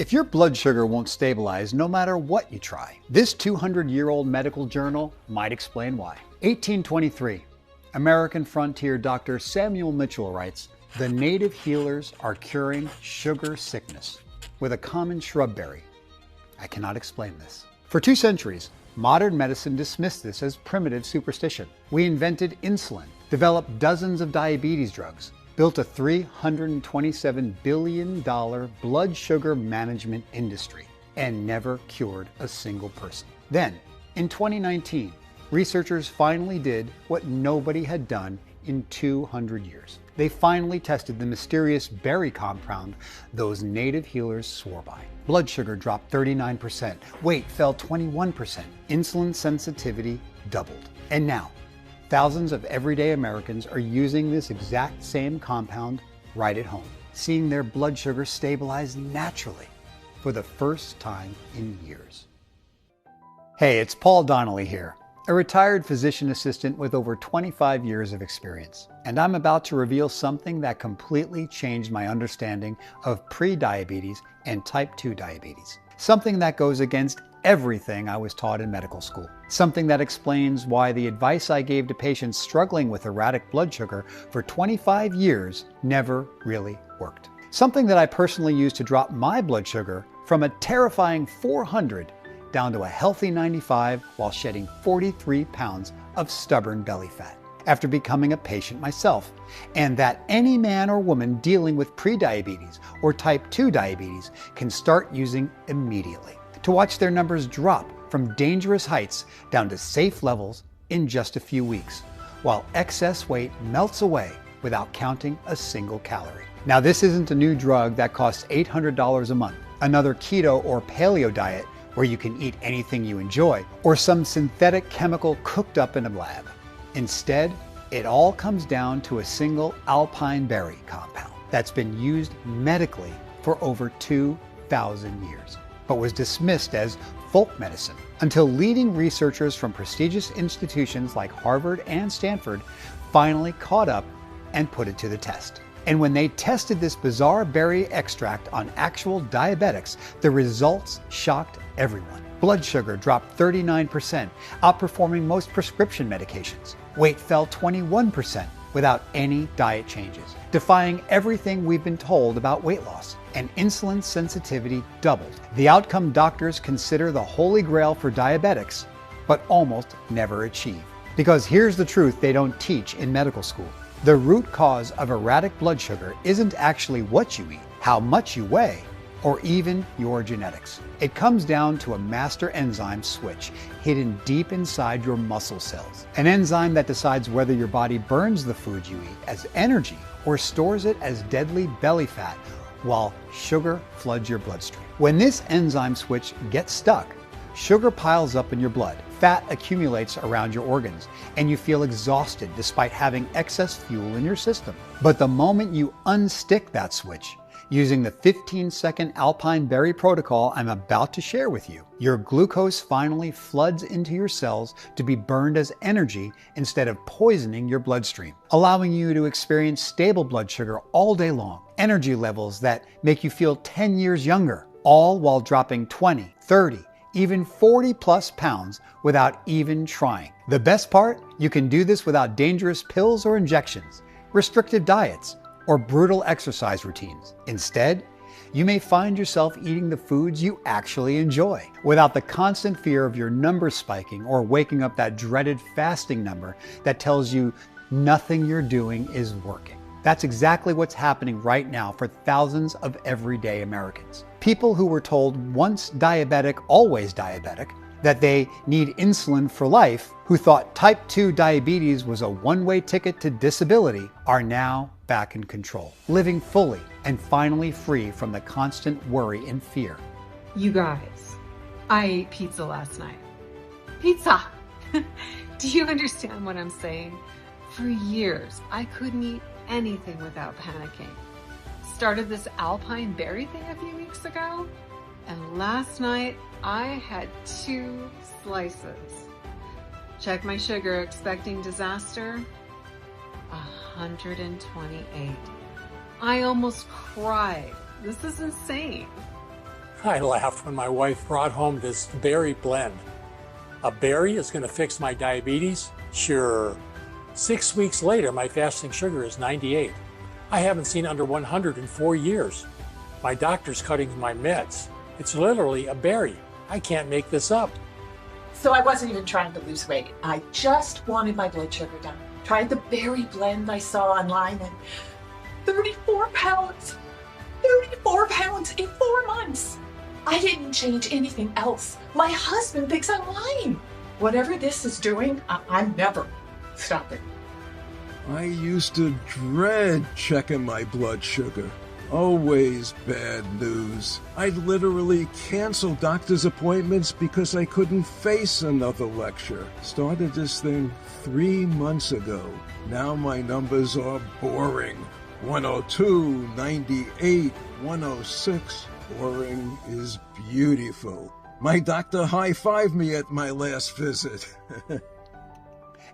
If your blood sugar won't stabilize no matter what you try, this 200-year-old medical journal might explain why. 1823, American frontier Dr. Samuel Mitchell writes, "The native healers are curing sugar sickness with a common shrub berry. I cannot explain this." For 2 centuries, modern medicine dismissed this as primitive superstition. We invented insulin, developed dozens of diabetes drugs, built a $327 billion blood sugar management industry, and never cured a single person. Then, in 2019, researchers finally did what nobody had done in 200 years. They finally tested the mysterious berry compound those native healers swore by. Blood sugar dropped 39%, weight fell 21%, insulin sensitivity doubled. And now, thousands of everyday Americans are using this exact same compound right at home, seeing their blood sugar stabilize naturally for the first time in years. Hey, it's Paul Donnelly here, a retired physician assistant with over 25 years of experience. And I'm about to reveal something that completely changed my understanding of pre-diabetes and type 2 diabetes. Something that goes against everything I was taught in medical school. Something that explains why the advice I gave to patients struggling with erratic blood sugar for 25 years never really worked. Something that I personally used to drop my blood sugar from a terrifying 400 down to a healthy 95 while shedding 43 pounds of stubborn belly fat after becoming a patient myself, and that any man or woman dealing with prediabetes or type 2 diabetes can start using immediately to watch their numbers drop from dangerous heights down to safe levels in just a few weeks, while excess weight melts away without counting a single calorie. Now, this isn't a new drug that costs $800 a month, another keto or paleo diet where you can eat anything you enjoy, or some synthetic chemical cooked up in a lab. Instead, it all comes down to a single alpine berry compound that's been used medically for over 2,000 years, but was dismissed as folk medicine until leading researchers from prestigious institutions like Harvard and Stanford finally caught up and put it to the test. And when they tested this bizarre berry extract on actual diabetics, the results shocked everyone. Blood sugar dropped 39%, outperforming most prescription medications. Weight fell 21% without any diet changes, defying everything we've been told about weight loss. And insulin sensitivity doubled. The outcome doctors consider the holy grail for diabetics, but almost never achieve. Because here's the truth they don't teach in medical school. The root cause of erratic blood sugar isn't actually what you eat, how much you weigh, or even your genetics. It comes down to a master enzyme switch hidden deep inside your muscle cells. An enzyme that decides whether your body burns the food you eat as energy or stores it as deadly belly fat while sugar floods your bloodstream. When this enzyme switch gets stuck, sugar piles up in your blood, fat accumulates around your organs, and you feel exhausted despite having excess fuel in your system. But the moment you unstick that switch, using the 15-second alpine berry protocol I'm about to share with you, your glucose finally floods into your cells to be burned as energy instead of poisoning your bloodstream, allowing you to experience stable blood sugar all day long, energy levels that make you feel 10 years younger, all while dropping 20, 30, even 40 plus pounds without even trying. The best part, you can do this without dangerous pills or injections, restrictive diets, or brutal exercise routines. Instead, you may find yourself eating the foods you actually enjoy without the constant fear of your numbers spiking or waking up that dreaded fasting number that tells you nothing you're doing is working. That's exactly what's happening right now for thousands of everyday Americans. People who were told once diabetic, always diabetic, that they need insulin for life, who thought type 2 diabetes was a one-way ticket to disability, are now back in control, living fully and finally free from the constant worry and fear. You guys, I ate pizza last night. Pizza! Do you understand what I'm saying? For years, I couldn't eat anything without panicking. Started this alpine berry thing a few weeks ago, and last night I had 2 slices. Check my sugar, expecting disaster. 128. I almost cried. This is insane. I laughed when my wife brought home this berry blend. A berry is going to fix my diabetes? Sure. 6 weeks later, my fasting sugar is 98. I haven't seen under 100 in 4 years. My doctor's cutting my meds. It's literally a berry. I can't make this up. So I wasn't even trying to lose weight. I just wanted my blood sugar down. Tried the berry blend I saw online and 34 pounds. 34 pounds in 4 months. I didn't change anything else. My husband thinks I'm lying. Whatever this is doing, I'm never stopping. I used to dread checking my blood sugar. Always bad news. I'd literally cancel doctor's appointments because I couldn't face another lecture. Started this thing 3 months ago. Now my numbers are boring. 102, 98, 106. Boring is beautiful. My doctor high-fived me at my last visit.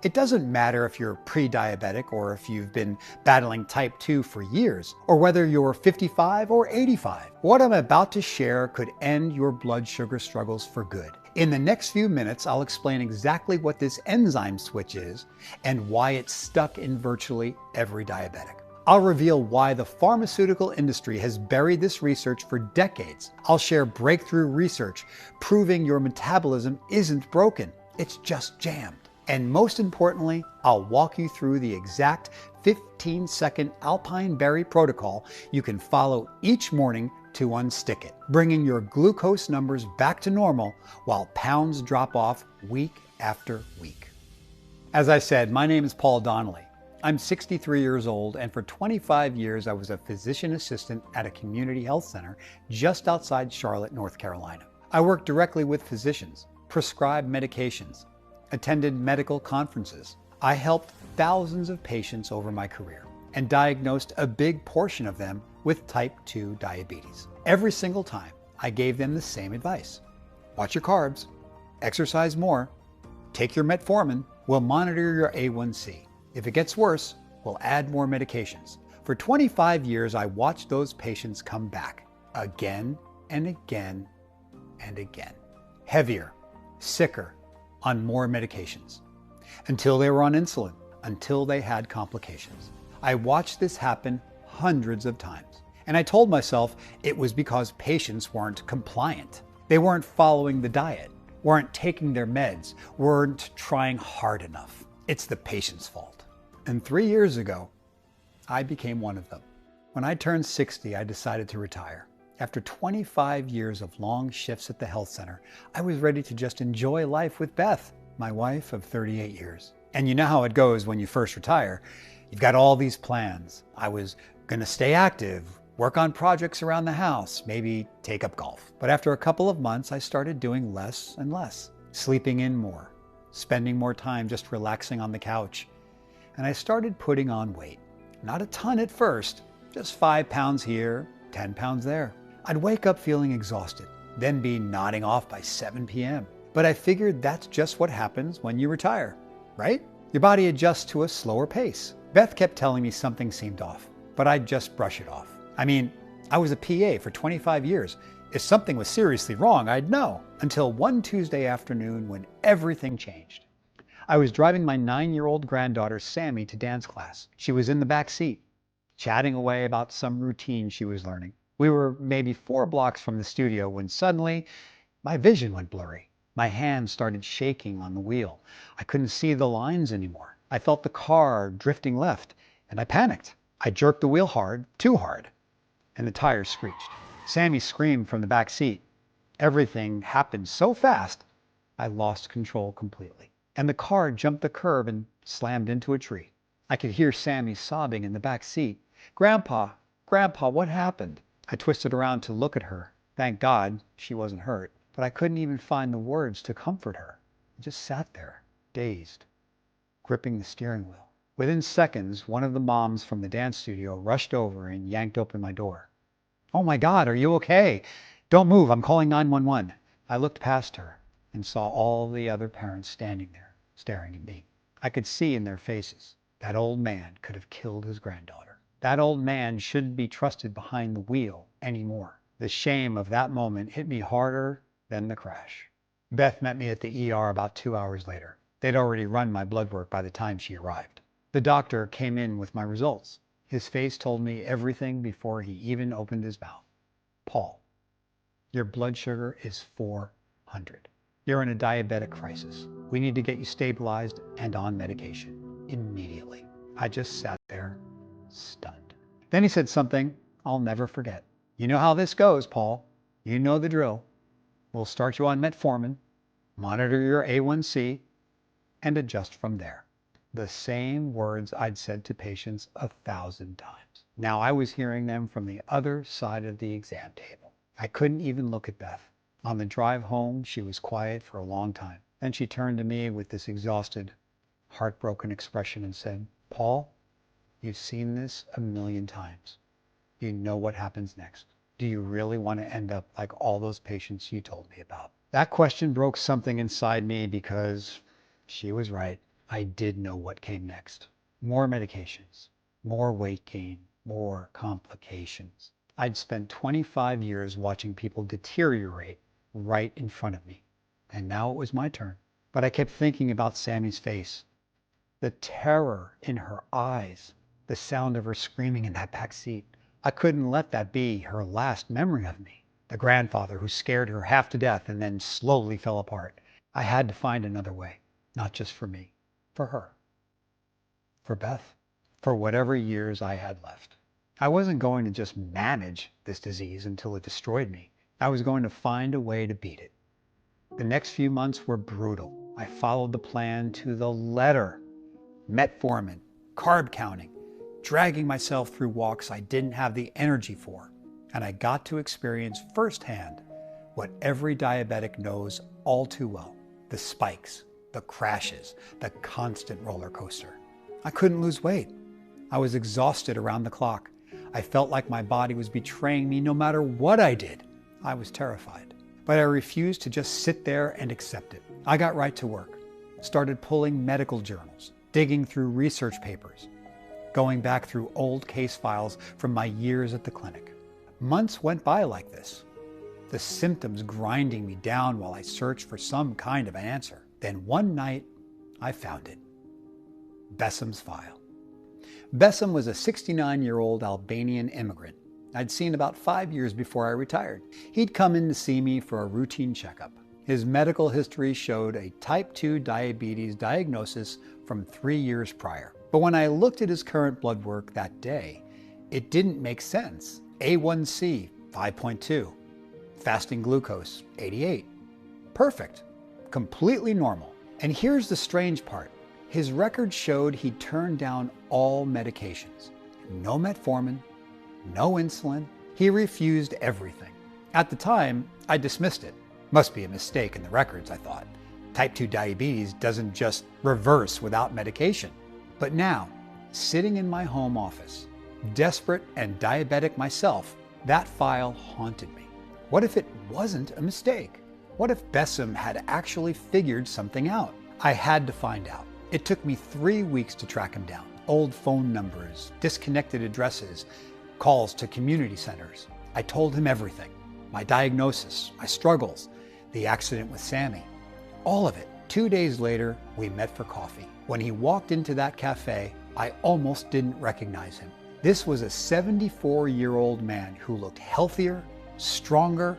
It doesn't matter if you're pre-diabetic or if you've been battling type 2 for years, or whether you're 55 or 85. What I'm about to share could end your blood sugar struggles for good. In the next few minutes, I'll explain exactly what this enzyme switch is and why it's stuck in virtually every diabetic. I'll reveal why the pharmaceutical industry has buried this research for decades. I'll share breakthrough research proving your metabolism isn't broken, it's just jammed. And most importantly, I'll walk you through the exact 15-second Alpine Berry protocol you can follow each morning to unstick it, bringing your glucose numbers back to normal while pounds drop off week after week. As I said, my name is Paul Donnelly. I'm 63 years old, and for 25 years I was a physician assistant at a community health center just outside Charlotte, North Carolina. I worked directly with physicians, prescribed medications, attended medical conferences. I helped thousands of patients over my career and diagnosed a big portion of them with type 2 diabetes. Every single time, I gave them the same advice. Watch your carbs, exercise more, take your metformin, we'll monitor your A1C. If it gets worse, we'll add more medications. For 25 years, I watched those patients come back again and again and again. Heavier, sicker, on more medications, until they were on insulin, until they had complications. I watched this happen hundreds of times, and I told myself it was because patients weren't compliant. They weren't following the diet, weren't taking their meds, weren't trying hard enough. It's the patient's fault. And 3 years ago, I became one of them. When I turned 60, I decided to retire. After 25 years of long shifts at the health center, I was ready to just enjoy life with Beth, my wife of 38 years. And you know how it goes when you first retire. You've got all these plans. I was going to stay active, work on projects around the house, maybe take up golf. But after a couple of months, I started doing less and less, sleeping in more, spending more time just relaxing on the couch. And I started putting on weight. Not a ton at first, just 5 pounds here, 10 pounds there. I'd wake up feeling exhausted, then be nodding off by 7 p.m. But I figured that's just what happens when you retire, right? Your body adjusts to a slower pace. Beth kept telling me something seemed off, but I'd just brush it off. I mean, I was a PA for 25 years. If something was seriously wrong, I'd know. Until one Tuesday afternoon when everything changed. I was driving my 9-year-old granddaughter, Sammy, to dance class. She was in the back seat, chatting away about some routine she was learning. We were maybe 4 blocks from the studio when suddenly my vision went blurry. My hands started shaking on the wheel. I couldn't see the lines anymore. I felt the car drifting left, and I panicked. I jerked the wheel hard, too hard, and the tires screeched. Sammy screamed from the back seat. Everything happened so fast, I lost control completely. And the car jumped the curb and slammed into a tree. I could hear Sammy sobbing in the back seat. "Grandpa, Grandpa, what happened?" I twisted around to look at her. Thank God she wasn't hurt, but I couldn't even find the words to comfort her. I just sat there, dazed, gripping the steering wheel. Within seconds, one of the moms from the dance studio rushed over and yanked open my door. "Oh my God, are you okay? Don't move, I'm calling 911. I looked past her and saw all the other parents standing there, staring at me. I could see in their faces that old man could have killed his granddaughter. That old man shouldn't be trusted behind the wheel anymore. The shame of that moment hit me harder than the crash. Beth met me at the ER about 2 hours later. They'd already run my blood work by the time she arrived. The doctor came in with my results. His face told me everything before he even opened his mouth. Paul, your blood sugar is 400. You're in a diabetic crisis. We need to get you stabilized and on medication immediately. I just sat there, stunned. Then he said something I'll never forget. You know how this goes, Paul. You know the drill. We'll start you on metformin, monitor your A1C, and adjust from there. The same words I'd said to patients 1,000 times. Now I was hearing them from the other side of the exam table. I couldn't even look at Beth. On the drive home, she was quiet for a long time. Then she turned to me with this exhausted, heartbroken expression and said, Paul, you've seen this 1,000,000 times. You know what happens next. Do you really want to end up like all those patients you told me about? That question broke something inside me because she was right. I did know what came next. More medications, more weight gain, more complications. I'd spent 25 years watching people deteriorate right in front of me. And now it was my turn. But I kept thinking about Sammy's face, the terror in her eyes, the sound of her screaming in that back seat. I couldn't let that be her last memory of me, the grandfather who scared her half to death and then slowly fell apart. I had to find another way, not just for me, for her, for Beth, for whatever years I had left. I wasn't going to just manage this disease until it destroyed me. I was going to find a way to beat it. The next few months were brutal. I followed the plan to the letter. Metformin, carb counting, dragging myself through walks I didn't have the energy for. And I got to experience firsthand what every diabetic knows all too well. The spikes, the crashes, the constant roller coaster. I couldn't lose weight. I was exhausted around the clock. I felt like my body was betraying me no matter what I did. I was terrified. But I refused to just sit there and accept it. I got right to work, started pulling medical journals, digging through research papers, going back through old case files from my years at the clinic. Months went by like this, the symptoms grinding me down while I searched for some kind of an answer. Then one night, I found it. Bessem's file. Bessem was a 69-year-old Albanian immigrant I'd seen about 5 years before I retired. He'd come in to see me for a routine checkup. His medical history showed a type 2 diabetes diagnosis from 3 years prior. But when I looked at his current blood work that day, it didn't make sense. A1C, 5.2. Fasting glucose, 88. Perfect. Completely normal. And here's the strange part. His record showed he'd turned down all medications. No metformin, no insulin. He refused everything. At the time, I dismissed it. Must be a mistake in the records, I thought. Type 2 diabetes doesn't just reverse without medication. But now, sitting in my home office, desperate and diabetic myself, that file haunted me. What if it wasn't a mistake? What if Bessem had actually figured something out? I had to find out. It took me 3 weeks to track him down. Old phone numbers, disconnected addresses, calls to community centers. I told him everything. My diagnosis, my struggles, the accident with Sammy, all of it. 2 days later, we met for coffee. When he walked into that cafe, I almost didn't recognize him. This was a 74-year-old man who looked healthier, stronger,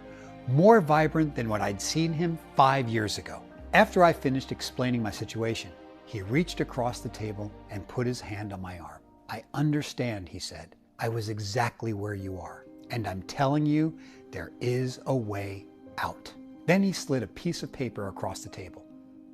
more vibrant than what I'd seen him 5 years ago. After I finished explaining my situation, he reached across the table and put his hand on my arm. I understand, he said. I was exactly where you are. And I'm telling you, there is a way out. Then he slid a piece of paper across the table.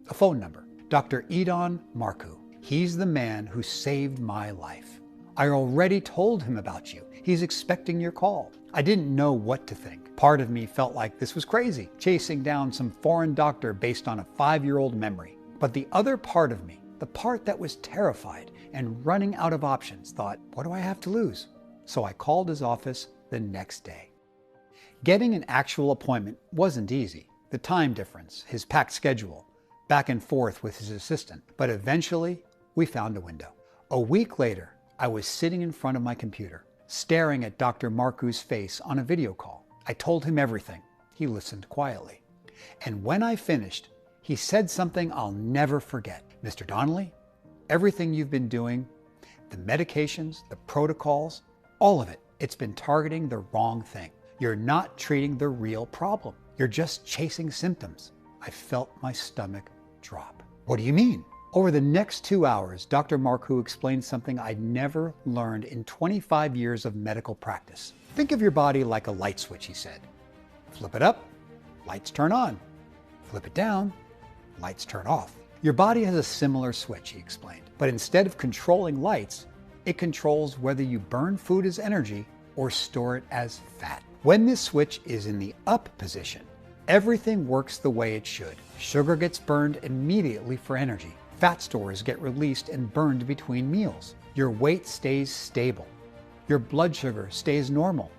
A phone number. Dr. Edon Marku. He's the man who saved my life. I already told him about you. He's expecting your call. I didn't know what to think. Part of me felt like this was crazy, chasing down some foreign doctor based on a 5-year-old memory. But the other part of me, the part that was terrified and running out of options, thought, what do I have to lose? So I called his office the next day. Getting an actual appointment wasn't easy. The time difference, his packed schedule, back and forth with his assistant. But eventually, we found a window. A week later, I was sitting in front of my computer, staring at Dr. Marku's face on a video call. I told him everything. He listened quietly. And when I finished, he said something I'll never forget. Mr. Donnelly, everything you've been doing, the medications, the protocols, all of it, it's been targeting the wrong thing. You're not treating the real problem. You're just chasing symptoms. I felt my stomach drop. What do you mean? Over the next 2 hours, Dr. Marcoux explained something I'd never learned in 25 years of medical practice. Think of your body like a light switch, he said. Flip it up, lights turn on. Flip it down, lights turn off. Your body has a similar switch, he explained, but instead of controlling lights, it controls whether you burn food as energy or store it as fat. When this switch is in the up position, everything works the way it should. Sugar gets burned immediately for energy. Fat stores get released and burned between meals. Your weight stays stable. Your blood sugar stays normal,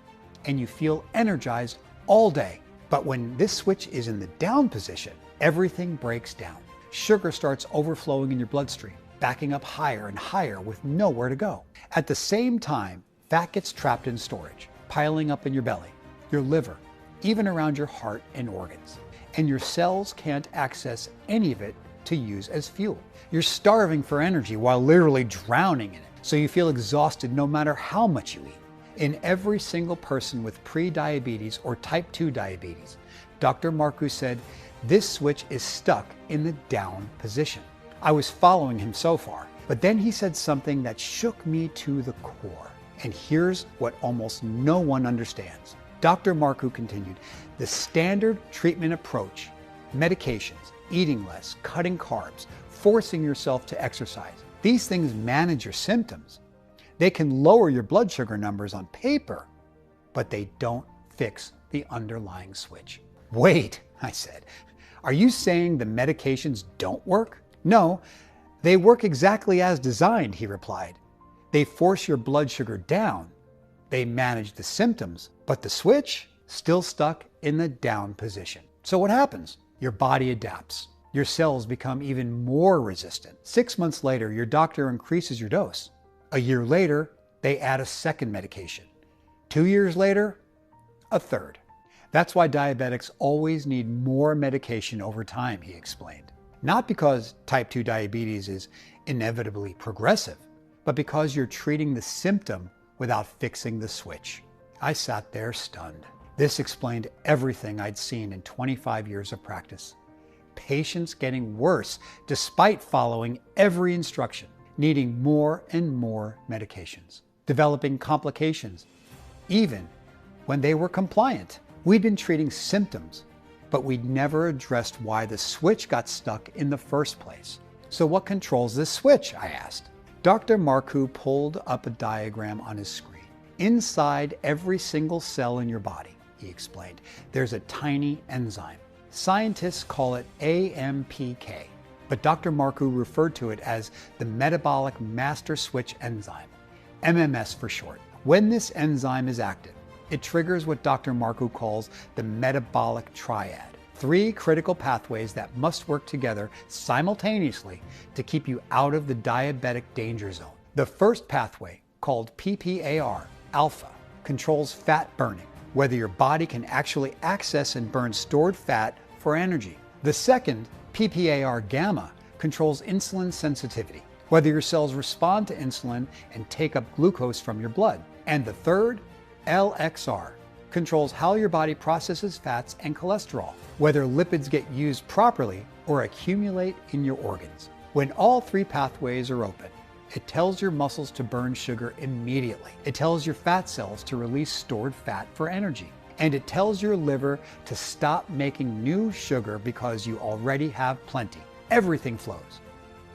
and you feel energized all day. But when this switch is in the down position, everything breaks down. Sugar starts overflowing in your bloodstream, backing up higher and higher with nowhere to go. At the same time, fat gets trapped in storage, piling up in your belly, your liver, even around your heart and organs. And your cells can't access any of it to use as fuel. You're starving for energy while literally drowning in it, so you feel exhausted no matter how much you eat. In every single person with pre-diabetes or type 2 diabetes, Dr. Marcoux said, this switch is stuck in the down position. I was following him so far, but then he said something that shook me to the core. And here's what almost no one understands. Dr. Marcoux continued, the standard treatment approach, medications, eating less, cutting carbs, forcing yourself to exercise, these things manage your symptoms. They can lower your blood sugar numbers on paper, but they don't fix the underlying switch. Wait, I said, are you saying the medications don't work? No, they work exactly as designed, he replied. They force your blood sugar down. They manage the symptoms, but the switch still stuck in the down position. So what happens? Your body adapts. Your cells become even more resistant. 6 months later, your doctor increases your dose. A year later, they add a second medication. 2 years later, a third. That's why diabetics always need more medication over time, he explained. Not because type 2 diabetes is inevitably progressive, but because you're treating the symptom without fixing the switch. I sat there stunned. This explained everything I'd seen in 25 years of practice. Patients getting worse despite following every instruction, needing more and more medications, developing complications, even when they were compliant. We'd been treating symptoms, but we'd never addressed why the switch got stuck in the first place. So what controls this switch? I asked. Dr. Marcoux pulled up a diagram on his screen. Inside every single cell in your body, he explained, there's a tiny enzyme. Scientists call it AMPK, but Dr. Marcoux referred to it as the metabolic master switch enzyme, MMS for short. When this enzyme is active, it triggers what Dr. Marcoux calls the metabolic triad, 3 critical pathways that must work together simultaneously to keep you out of the diabetic danger zone. The first pathway, called PPAR alpha, controls fat burning, whether your body can actually access and burn stored fat for energy. The second, PPAR gamma, controls insulin sensitivity, whether your cells respond to insulin and take up glucose from your blood. And the third, LXR, controls how your body processes fats and cholesterol, whether lipids get used properly or accumulate in your organs. When all 3 pathways are open, it tells your muscles to burn sugar immediately. It tells your fat cells to release stored fat for energy. And it tells your liver to stop making new sugar because you already have plenty. Everything flows.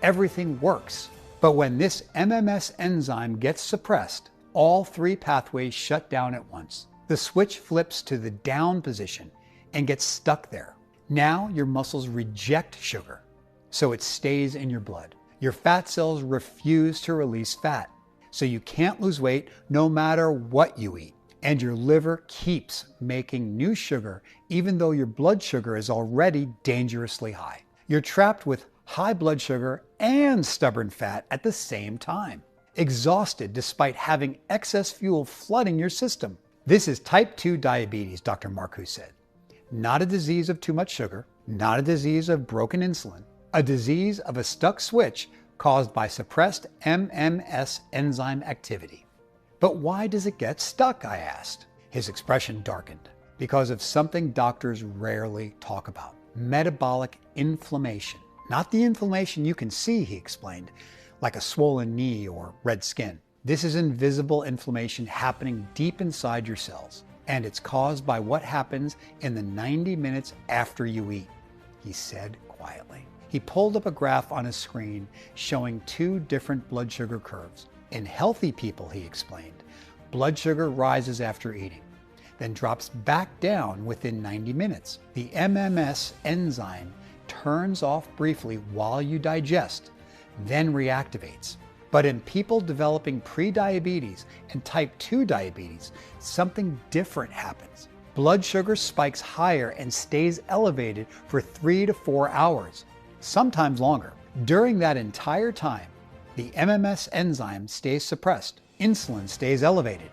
Everything works. But when this MMS enzyme gets suppressed, all 3 pathways shut down at once. The switch flips to the down position and gets stuck there. Now your muscles reject sugar, so it stays in your blood. Your fat cells refuse to release fat, so you can't lose weight no matter what you eat. And your liver keeps making new sugar even though your blood sugar is already dangerously high. You're trapped with high blood sugar and stubborn fat at the same time, exhausted despite having excess fuel flooding your system. This is type 2 diabetes, Dr. Marcus said. Not a disease of too much sugar, not a disease of broken insulin, a disease of a stuck switch caused by suppressed MMS enzyme activity. But why does it get stuck, I asked. His expression darkened. Because of something doctors rarely talk about. Metabolic inflammation. Not the inflammation you can see, he explained, like a swollen knee or red skin. This is invisible inflammation happening deep inside your cells, and it's caused by what happens in the 90 minutes after you eat, he said quietly. He pulled up a graph on his screen showing two different blood sugar curves. In healthy people, he explained, blood sugar rises after eating, then drops back down within 90 minutes. The MMS enzyme turns off briefly while you digest, then reactivates. But in people developing prediabetes and type 2 diabetes, something different happens. Blood sugar spikes higher and stays elevated for 3 to 4 hours, sometimes longer. During that entire time, the MMS enzyme stays suppressed, insulin stays elevated,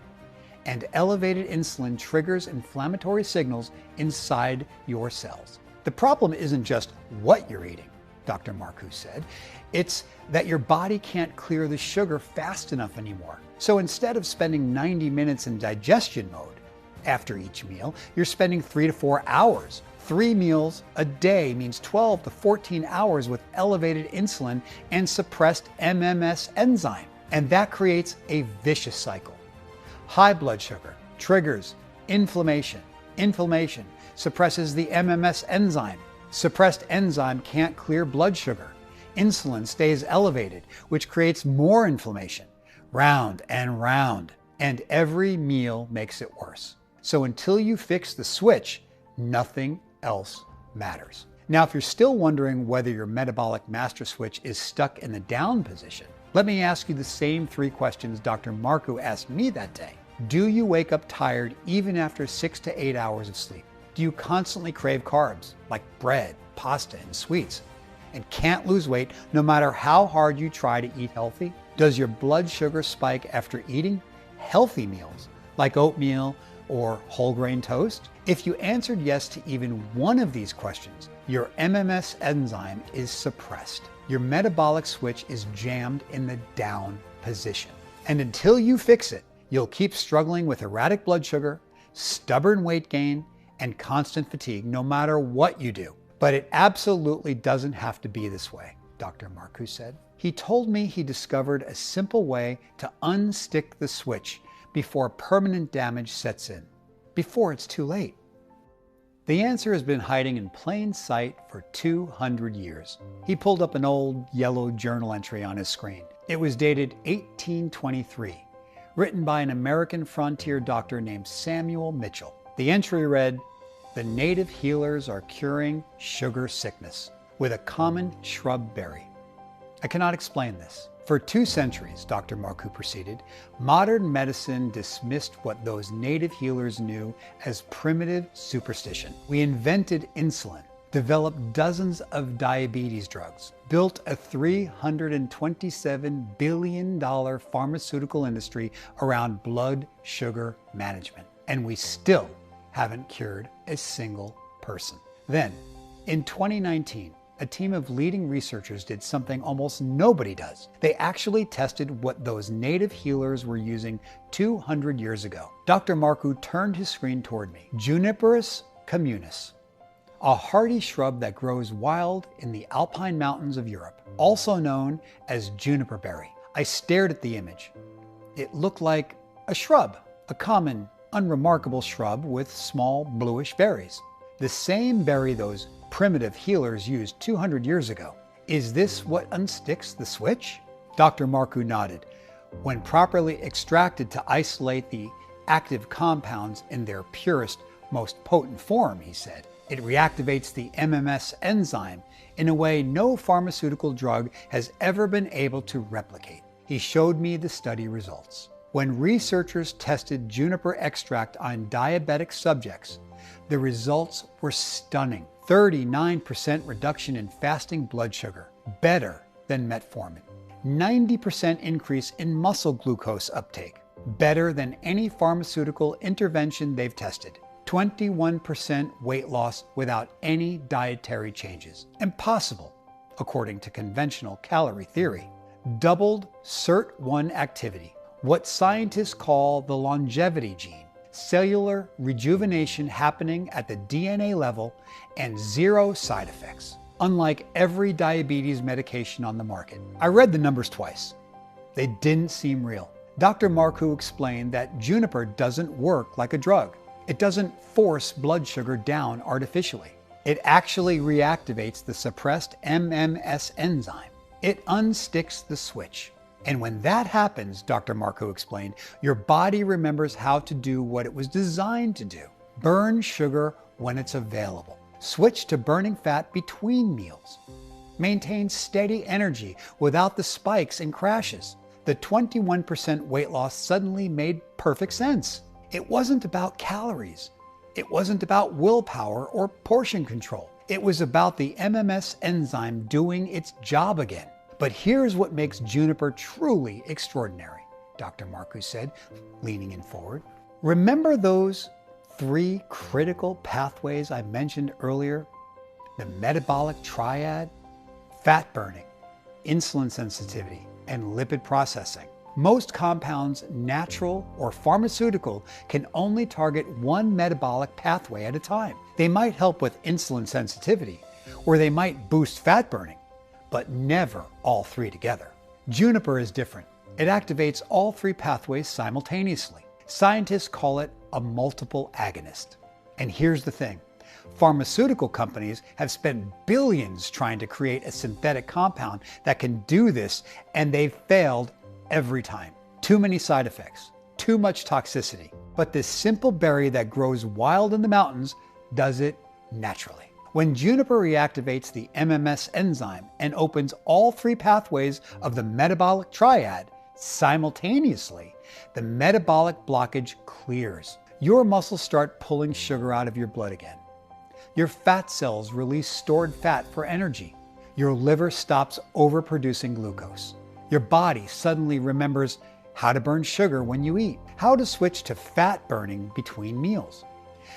and elevated insulin triggers inflammatory signals inside your cells. The problem isn't just what you're eating, Dr. Marcus said. It's that your body can't clear the sugar fast enough anymore. So instead of spending 90 minutes in digestion mode after each meal, you're spending 3 to 4 hours. 3 meals a day means 12 to 14 hours with elevated insulin and suppressed MMS enzyme. And that creates a vicious cycle. High blood sugar triggers inflammation. Inflammation suppresses the MMS enzyme. Suppressed enzyme can't clear blood sugar. Insulin stays elevated, which creates more inflammation. Round and round. And every meal makes it worse. So until you fix the switch, nothing else matters. Now, if you're still wondering whether your metabolic master switch is stuck in the down position, let me ask you the same 3 questions Dr. Marcus asked me that day. Do you wake up tired even after 6 to 8 hours of sleep? Do you constantly crave carbs like bread, pasta, and sweets, and can't lose weight no matter how hard you try to eat healthy? Does your blood sugar spike after eating healthy meals like oatmeal or whole grain toast? If you answered yes to even one of these questions, your MMS enzyme is suppressed. Your metabolic switch is jammed in the down position. And until you fix it, you'll keep struggling with erratic blood sugar, stubborn weight gain, and constant fatigue no matter what you do. But it absolutely doesn't have to be this way, Dr. Marcus said. He told me he discovered a simple way to unstick the switch before permanent damage sets in, before it's too late. The answer has been hiding in plain sight for 200 years. He pulled up an old yellow journal entry on his screen. It was dated 1823, written by an American frontier doctor named Samuel Mitchell. The entry read, "The native healers are curing sugar sickness with a common shrub berry." I cannot explain this. For 2 centuries, Dr. Marcus proceeded, modern medicine dismissed what those native healers knew as primitive superstition. We invented insulin, developed dozens of diabetes drugs, built a $327 billion pharmaceutical industry around blood sugar management, and we still haven't cured a single person. Then, in 2019, a team of leading researchers did something almost nobody does. They actually tested what those native healers were using 200 years ago. Dr. Marcus turned his screen toward me. Juniperus communis, a hardy shrub that grows wild in the alpine mountains of Europe, also known as juniper berry. I stared at the image. It looked like a shrub, a common, unremarkable shrub with small bluish berries. The same berry those primitive healers used 200 years ago. Is this what unsticks the switch? Dr. Marcus nodded. When properly extracted to isolate the active compounds in their purest, most potent form, he said, it reactivates the MMS enzyme in a way no pharmaceutical drug has ever been able to replicate. He showed me the study results. When researchers tested juniper extract on diabetic subjects, the results were stunning. 39% reduction in fasting blood sugar, better than metformin. 90% increase in muscle glucose uptake, better than any pharmaceutical intervention they've tested. 21% weight loss without any dietary changes. Impossible, according to conventional calorie theory. Doubled SIRT1 activity, what scientists call the longevity gene. Cellular rejuvenation happening at the DNA level and zero side effects, unlike every diabetes medication on the market. I read the numbers twice. They didn't seem real. Dr. Marcoux explained that juniper doesn't work like a drug. It doesn't force blood sugar down artificially. It actually reactivates the suppressed MMS enzyme. It unsticks the switch. And when that happens, Dr. Marcoux explained, your body remembers how to do what it was designed to do. Burn sugar when it's available. Switch to burning fat between meals. Maintain steady energy without the spikes and crashes. The 21% weight loss suddenly made perfect sense. It wasn't about calories. It wasn't about willpower or portion control. It was about the MMS enzyme doing its job again. But here's what makes juniper truly extraordinary, Dr. Marcoux said, leaning in forward. Remember those 3 critical pathways I mentioned earlier? The metabolic triad? Fat burning, insulin sensitivity, and lipid processing. Most compounds, natural or pharmaceutical, can only target one metabolic pathway at a time. They might help with insulin sensitivity, or they might boost fat burning, but never all 3 together. Juniper is different. It activates all 3 pathways simultaneously. Scientists call it a multiple agonist. And here's the thing. Pharmaceutical companies have spent billions trying to create a synthetic compound that can do this, and they've failed every time. Too many side effects, too much toxicity. But this simple berry that grows wild in the mountains does it naturally. When juniper reactivates the MMS enzyme and opens all 3 pathways of the metabolic triad simultaneously, the metabolic blockage clears. Your muscles start pulling sugar out of your blood again. Your fat cells release stored fat for energy. Your liver stops overproducing glucose. Your body suddenly remembers how to burn sugar when you eat, how to switch to fat burning between meals,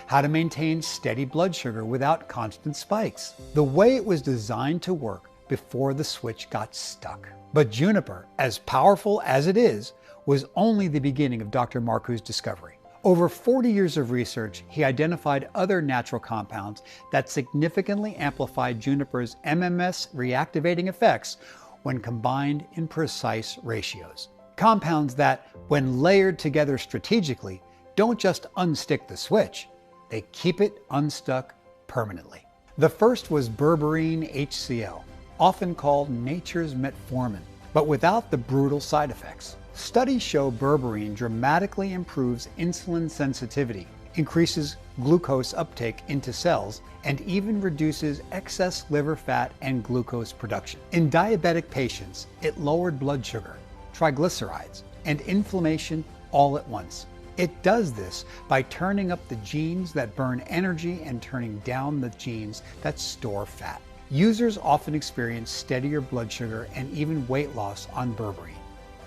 how to maintain steady blood sugar without constant spikes, the way it was designed to work before the switch got stuck. But juniper, as powerful as it is, was only the beginning of Dr. Marcoux's discovery. Over 40 years of research, he identified other natural compounds that significantly amplified juniper's MMS reactivating effects when combined in precise ratios. Compounds that, when layered together strategically, don't just unstick the switch, they keep it unstuck permanently. The first was Berberine HCl, often called nature's metformin, but without the brutal side effects. Studies show berberine dramatically improves insulin sensitivity, increases glucose uptake into cells, and even reduces excess liver fat and glucose production. In diabetic patients, it lowered blood sugar, triglycerides, and inflammation all at once. It does this by turning up the genes that burn energy and turning down the genes that store fat. Users often experience steadier blood sugar and even weight loss on berberine.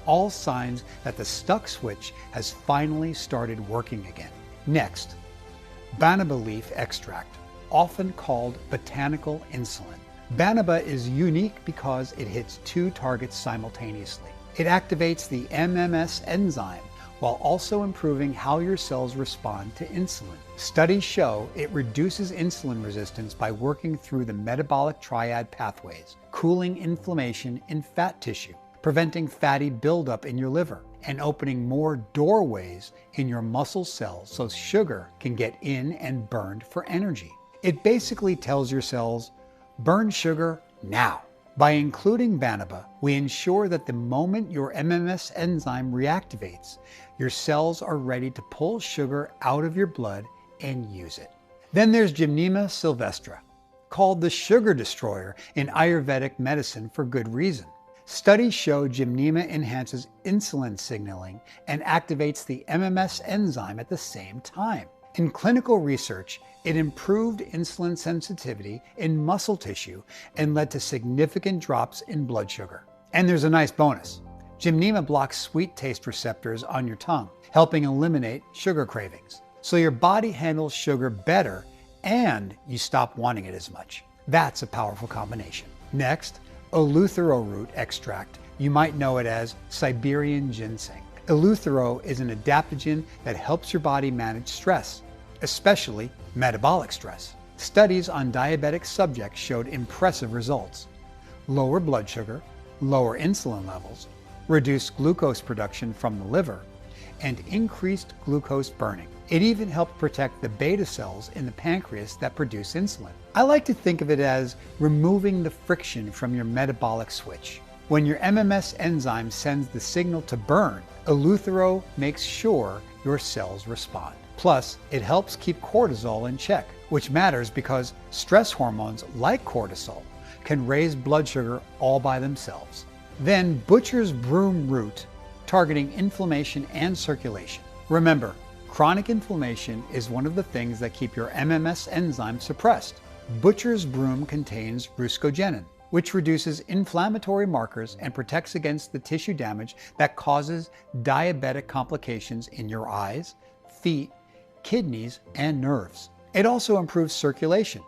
All signs that the stuck switch has finally started working again. Next, Banaba leaf extract, often called botanical insulin. Banaba is unique because it hits 2 targets simultaneously. It activates the MMS enzyme while also improving how your cells respond to insulin. Studies show it reduces insulin resistance by working through the metabolic triad pathways, cooling inflammation in fat tissue, preventing fatty buildup in your liver, and opening more doorways in your muscle cells so sugar can get in and burned for energy. It basically tells your cells, burn sugar now. By including Banaba, we ensure that the moment your MMS enzyme reactivates, your cells are ready to pull sugar out of your blood and use it. Then there's Gymnema sylvestre, called the sugar destroyer in Ayurvedic medicine for good reason. Studies show Gymnema enhances insulin signaling and activates the MMS enzyme at the same time. In clinical research, it improved insulin sensitivity in muscle tissue and led to significant drops in blood sugar. And there's a nice bonus. Gymnema blocks sweet taste receptors on your tongue, helping eliminate sugar cravings. So your body handles sugar better and you stop wanting it as much. That's a powerful combination. Next, eleuthero root extract. You might know it as Siberian ginseng. Eleuthero is an adaptogen that helps your body manage stress, especially metabolic stress. Studies on diabetic subjects showed impressive results. Lower blood sugar, lower insulin levels, reduced glucose production from the liver, and increased glucose burning. It even helped protect the beta cells in the pancreas that produce insulin. I like to think of it as removing the friction from your metabolic switch. When your MMS enzyme sends the signal to burn, eleuthero makes sure your cells respond. Plus, it helps keep cortisol in check, which matters because stress hormones like cortisol can raise blood sugar all by themselves. Then butcher's broom root, targeting inflammation and circulation. Remember, chronic inflammation is one of the things that keep your MMS enzyme suppressed. Butcher's broom contains ruscogenin, which reduces inflammatory markers and protects against the tissue damage that causes diabetic complications in your eyes, feet, kidneys, and nerves. It also improves circulation.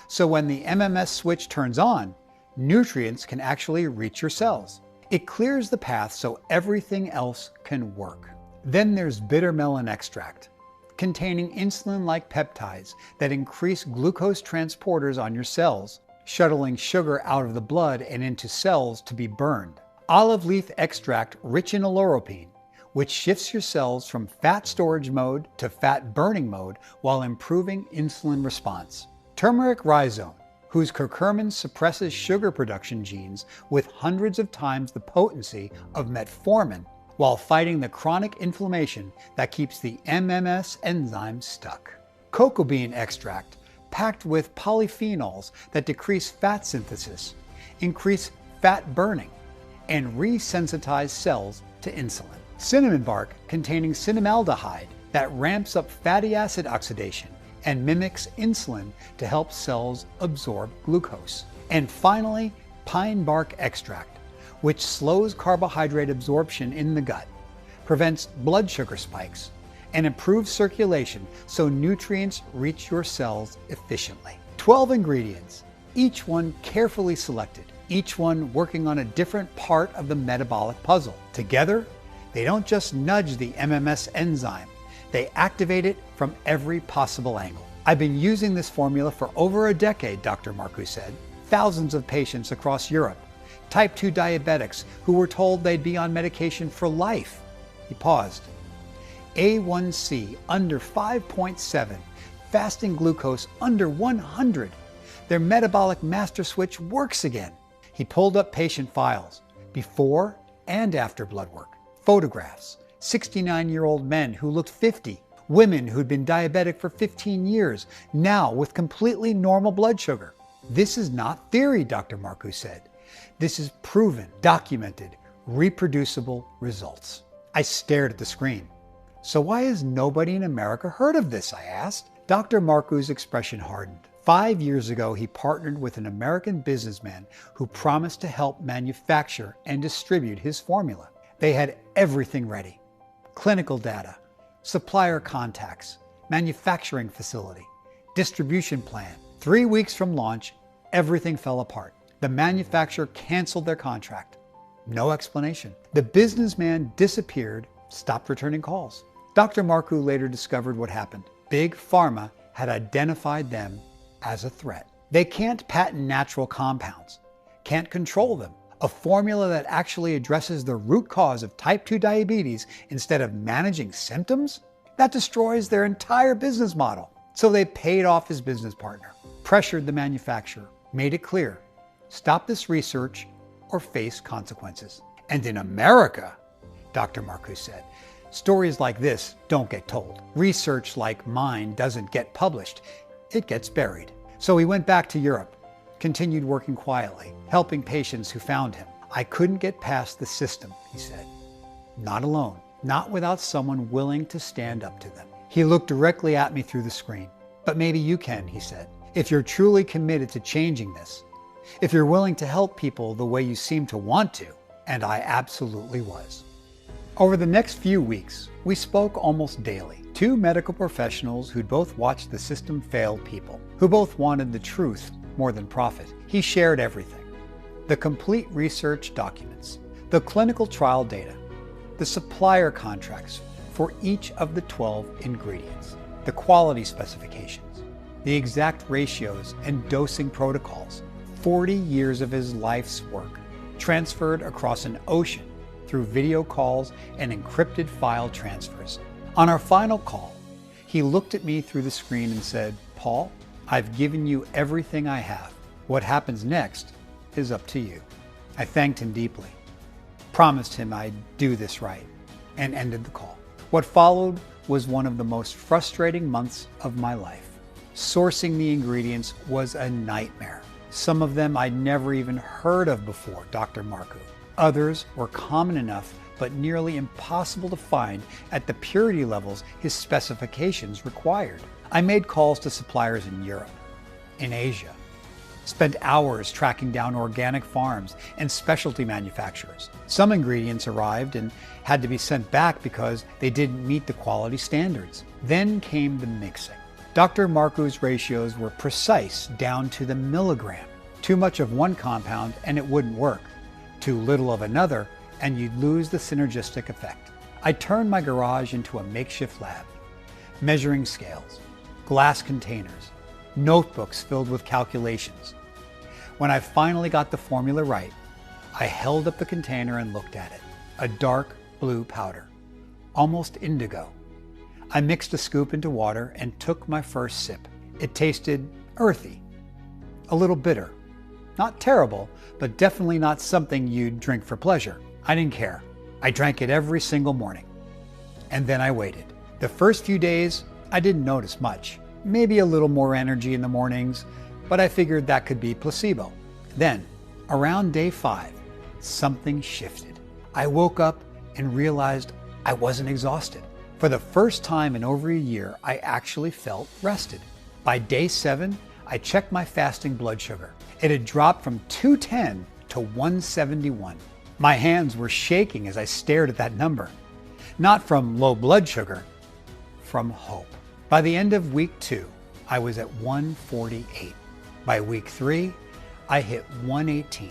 So when the MMS switch turns on, nutrients can actually reach your cells. It clears the path so everything else can work. Then there's bitter melon extract, containing insulin-like peptides that increase glucose transporters on your cells, shuttling sugar out of the blood and into cells to be burned. Olive leaf extract rich in oleuropein, which shifts your cells from fat storage mode to fat burning mode while improving insulin response. Turmeric rhizome, whose curcumin suppresses sugar production genes with hundreds of times the potency of metformin, while fighting the chronic inflammation that keeps the MMS enzyme stuck. Cocoa bean extract, packed with polyphenols that decrease fat synthesis, increase fat burning, and resensitize cells to insulin. Cinnamon bark, containing cinnamaldehyde, that ramps up fatty acid oxidation and mimics insulin to help cells absorb glucose. And finally, pine bark extract, which slows carbohydrate absorption in the gut, prevents blood sugar spikes, and improves circulation so nutrients reach your cells efficiently. 12 ingredients, each one carefully selected, each one working on a different part of the metabolic puzzle. Together, they don't just nudge the MMS enzyme, they activate it from every possible angle. I've been using this formula for over a decade, Dr. Marcu said. Thousands of patients across Europe, type 2 diabetics who were told they'd be on medication for life. He paused. A1C under 5.7, fasting glucose under 100. Their metabolic master switch works again. He pulled up patient files, before and after blood work, photographs, 69-year-old men who looked 50, women who'd been diabetic for 15 years, now with completely normal blood sugar. This is not theory, Dr. Marcu said. This is proven, documented, reproducible results. I stared at the screen. So why has nobody in America heard of this, I asked. Dr. Marcu's expression hardened. 5 years ago, he partnered with an American businessman who promised to help manufacture and distribute his formula. They had everything ready. Clinical data, supplier contacts, manufacturing facility, distribution plan. 3 weeks from launch, everything fell apart. The manufacturer canceled their contract. No explanation. The businessman disappeared, stopped returning calls. Dr. Marcu later discovered what happened. Big Pharma had identified them as a threat. They can't patent natural compounds, can't control them. A formula that actually addresses the root cause of type 2 diabetes instead of managing symptoms? That destroys their entire business model. So they paid off his business partner, pressured the manufacturer, made it clear, stop this research or face consequences. And in America, Dr. Marcu said, stories like this don't get told. Research like mine doesn't get published, it gets buried. So he went back to Europe, continued working quietly, helping patients who found him. I couldn't get past the system, he said. Not alone, not without someone willing to stand up to them. He looked directly at me through the screen. But maybe you can, he said. If you're truly committed to changing this, if you're willing to help people the way you seem to want to, And I absolutely was. Over the next few weeks, we spoke almost daily. Two medical professionals who'd both watched the system fail people, who both wanted the truth more than profit. He shared everything. The complete research documents, the clinical trial data, the supplier contracts for each of the 12 ingredients, the quality specifications, the exact ratios and dosing protocols, 40 years of his life's work, transferred across an ocean through video calls and encrypted file transfers. On our final call, he looked at me through the screen and said, "Paul, I've given you everything I have. What happens next is up to you." I thanked him deeply, promised him I'd do this right, and ended the call. What followed was one of the most frustrating months of my life. Sourcing the ingredients was a nightmare. Some of them I'd never even heard of before, Dr. Marku. Others were common enough, but nearly impossible to find at the purity levels his specifications required. I made calls to suppliers in Europe, in Asia, spent hours tracking down organic farms and specialty manufacturers. Some ingredients arrived and had to be sent back because they didn't meet the quality standards. Then came the mixing. Dr. Marku's ratios were precise down to the milligram. Too much of one compound and it wouldn't work. Too little of another and you'd lose the synergistic effect. I turned my garage into a makeshift lab. Measuring scales, glass containers, notebooks filled with calculations. When I finally got the formula right, I held up the container and looked at it. A dark blue powder, almost indigo. I mixed a scoop into water and took my first sip. It tasted earthy, a little bitter. Not terrible, but definitely not something you'd drink for pleasure. I didn't care. I drank it every single morning. And then I waited. The first few days, I didn't notice much. Maybe a little more energy in the mornings, but I figured that could be placebo. Then, around day 5, something shifted. I woke up and realized I wasn't exhausted. For the first time in over a year, I actually felt rested. By day 7, I checked my fasting blood sugar. It had dropped from 210 to 171. My hands were shaking as I stared at that number. Not from low blood sugar, from hope. By the end of week 2, I was at 148. By week 3, I hit 118.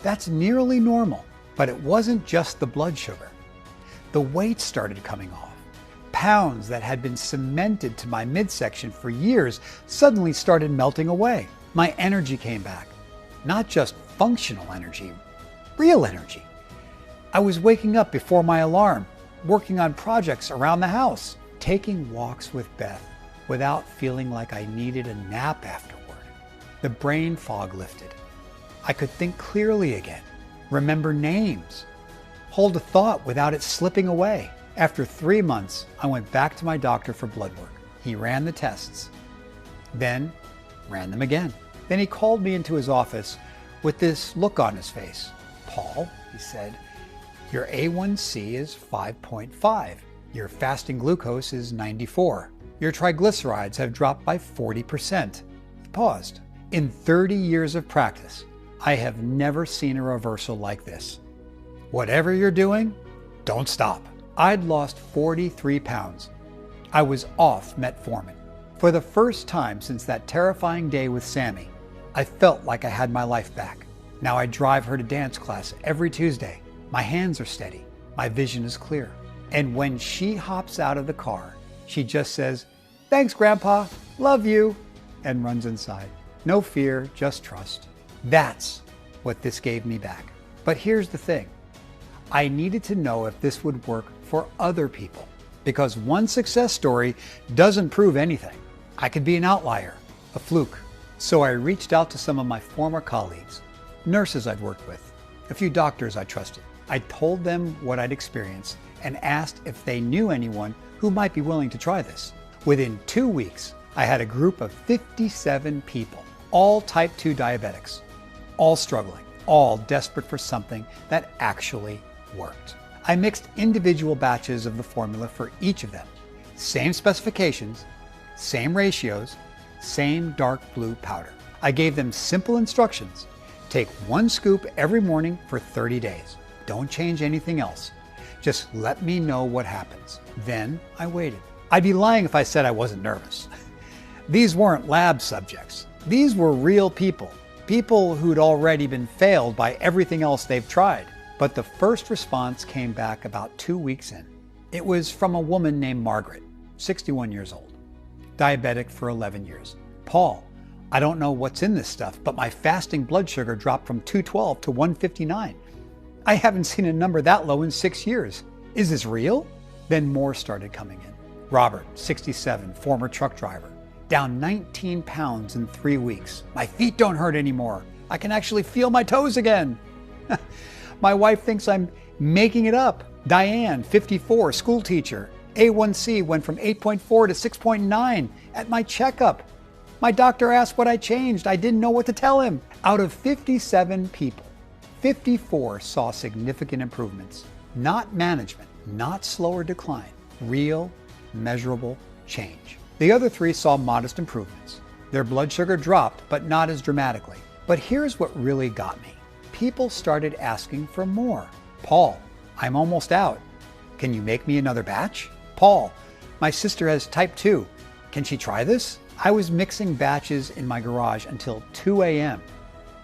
That's nearly normal, but it wasn't just the blood sugar. The weight started coming off. Pounds that had been cemented to my midsection for years suddenly started melting away. My energy came back. Not just functional energy, real energy. I was waking up before my alarm, working on projects around the house, taking walks with Beth without feeling like I needed a nap afterward. The brain fog lifted. I could think clearly again, remember names, hold a thought without it slipping away. After 3 months, I went back to my doctor for blood work. He ran the tests, then ran them again. Then he called me into his office with this look on his face. "Paul," he said, "your A1C is 5.5. Your fasting glucose is 94. Your triglycerides have dropped by 40%. He paused. "In 30 years of practice, I have never seen a reversal like this. Whatever you're doing, don't stop." I'd lost 43 pounds. I was off metformin. For the first time since that terrifying day with Sammy, I felt like I had my life back. Now I drive her to dance class every Tuesday. My hands are steady. My vision is clear. And when she hops out of the car, she just says, "Thanks, Grandpa. Love you," and runs inside. No fear, just trust. That's what this gave me back. But here's the thing. I needed to know if this would work for other people, because one success story doesn't prove anything. I could be an outlier, a fluke. So I reached out to some of my former colleagues, nurses I'd worked with, a few doctors I trusted. I told them what I'd experienced and asked if they knew anyone who might be willing to try this. Within 2 weeks, I had a group of 57 people, all type 2 diabetics, all struggling, all desperate for something that actually worked. I mixed individual batches of the formula for each of them. Same specifications, same ratios, same dark blue powder. I gave them simple instructions. Take 1 scoop every morning for 30 days. Don't change anything else. Just let me know what happens. Then I waited. I'd be lying if I said I wasn't nervous. These weren't lab subjects. These were real people. People who'd already been failed by everything else they've tried. But the first response came back about 2 weeks in. It was from a woman named Margaret, 61 years old, diabetic for 11 years. Paul, I don't know what's in this stuff, but my fasting blood sugar dropped from 212 to 159. I haven't seen a number that low in 6 years. Is this real? Then more started coming in. Robert, 67, former truck driver, down 19 pounds in 3 weeks. My feet don't hurt anymore. I can actually feel my toes again. My wife thinks I'm making it up. Diane, 54, school teacher. A1C went from 8.4 to 6.9 at my checkup. My doctor asked what I changed. I didn't know what to tell him. Out of 57 people, 54 saw significant improvements. Not management, not slower decline, real, measurable change. The other 3 saw modest improvements. Their blood sugar dropped, but not as dramatically. But here's what really got me. People started asking for more. Paul, I'm almost out. Can you make me another batch? Paul, my sister has type 2. Can she try this? I was mixing batches in my garage until 2 a.m.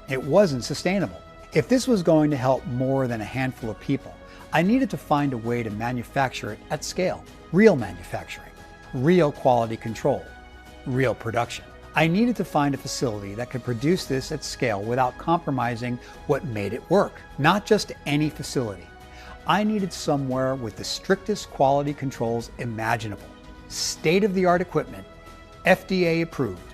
It wasn't sustainable. If this was going to help more than a handful of people, I needed to find a way to manufacture it at scale. Real manufacturing, real quality control, real production. I needed to find a facility that could produce this at scale without compromising what made it work. Not just any facility. I needed somewhere with the strictest quality controls imaginable. State-of-the-art equipment, FDA approved,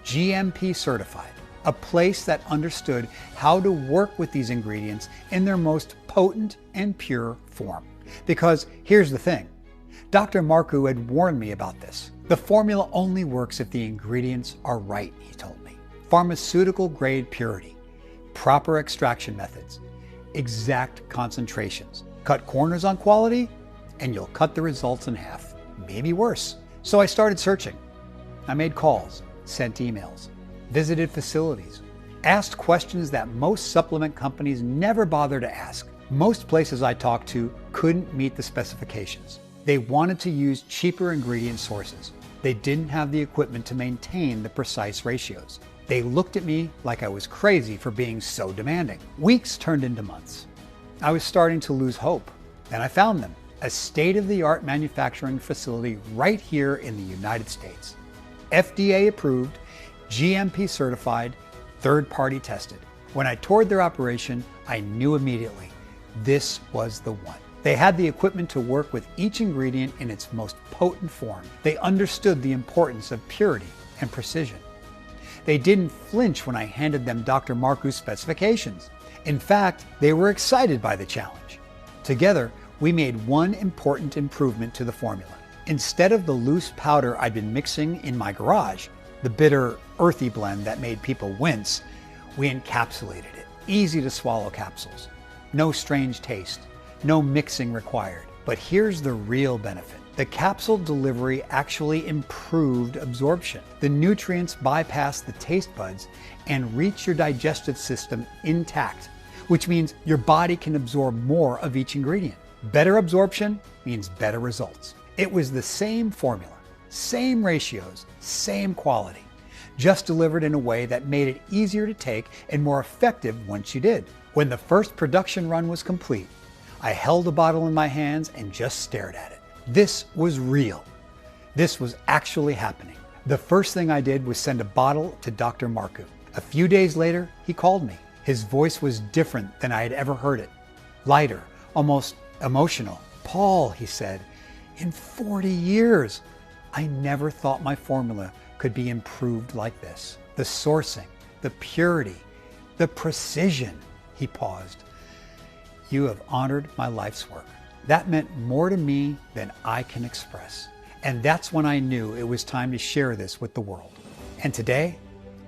GMP certified. A place that understood how to work with these ingredients in their most potent and pure form. Because here's the thing, Dr. Marcu had warned me about this. The formula only works if the ingredients are right, he told me. Pharmaceutical grade purity, proper extraction methods, exact concentrations. Cut corners on quality and you'll cut the results in half, maybe worse. So I started searching. I made calls, sent emails, visited facilities, asked questions that most supplement companies never bother to ask. Most places I talked to couldn't meet the specifications. They wanted to use cheaper ingredient sources. They didn't have the equipment to maintain the precise ratios. They looked at me like I was crazy for being so demanding. Weeks turned into months. I was starting to lose hope. Then I found them, a state-of-the-art manufacturing facility right here in the United States. FDA approved, GMP certified, third-party tested. When I toured their operation, I knew immediately this was the one. They had the equipment to work with each ingredient in its most potent form. They understood the importance of purity and precision. They didn't flinch when I handed them Dr. Marcu's specifications. In fact, they were excited by the challenge. Together, we made one important improvement to the formula. Instead of the loose powder I'd been mixing in my garage, the bitter, earthy blend that made people wince, we encapsulated it. Easy to swallow capsules. No strange taste. No mixing required. But here's the real benefit. The capsule delivery actually improved absorption. The nutrients bypass the taste buds and reach your digestive system intact, which means your body can absorb more of each ingredient. Better absorption means better results. It was the same formula, same ratios, same quality, just delivered in a way that made it easier to take and more effective once you did. When the first production run was complete, I held a bottle in my hands and just stared at it. This was real. This was actually happening. The first thing I did was send a bottle to Dr. Marcu. A few days later, he called me. His voice was different than I had ever heard it. Lighter, almost emotional. Paul, he said, in 40 years, I never thought my formula could be improved like this. The sourcing, the purity, the precision. He paused. You have honored my life's work. That meant more to me than I can express. And that's when I knew it was time to share this with the world. And today,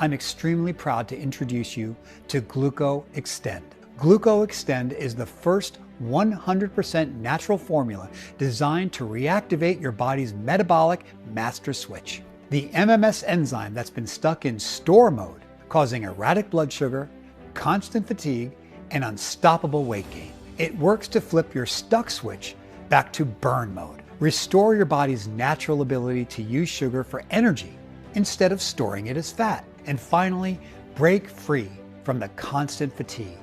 I'm extremely proud to introduce you to Gluco Extend. Gluco Extend is the first 100% natural formula designed to reactivate your body's metabolic master switch. The MMS enzyme that's been stuck in store mode, causing erratic blood sugar, constant fatigue, and unstoppable weight gain. It works to flip your stuck switch back to burn mode. Restore your body's natural ability to use sugar for energy instead of storing it as fat. And finally, break free from the constant fatigue,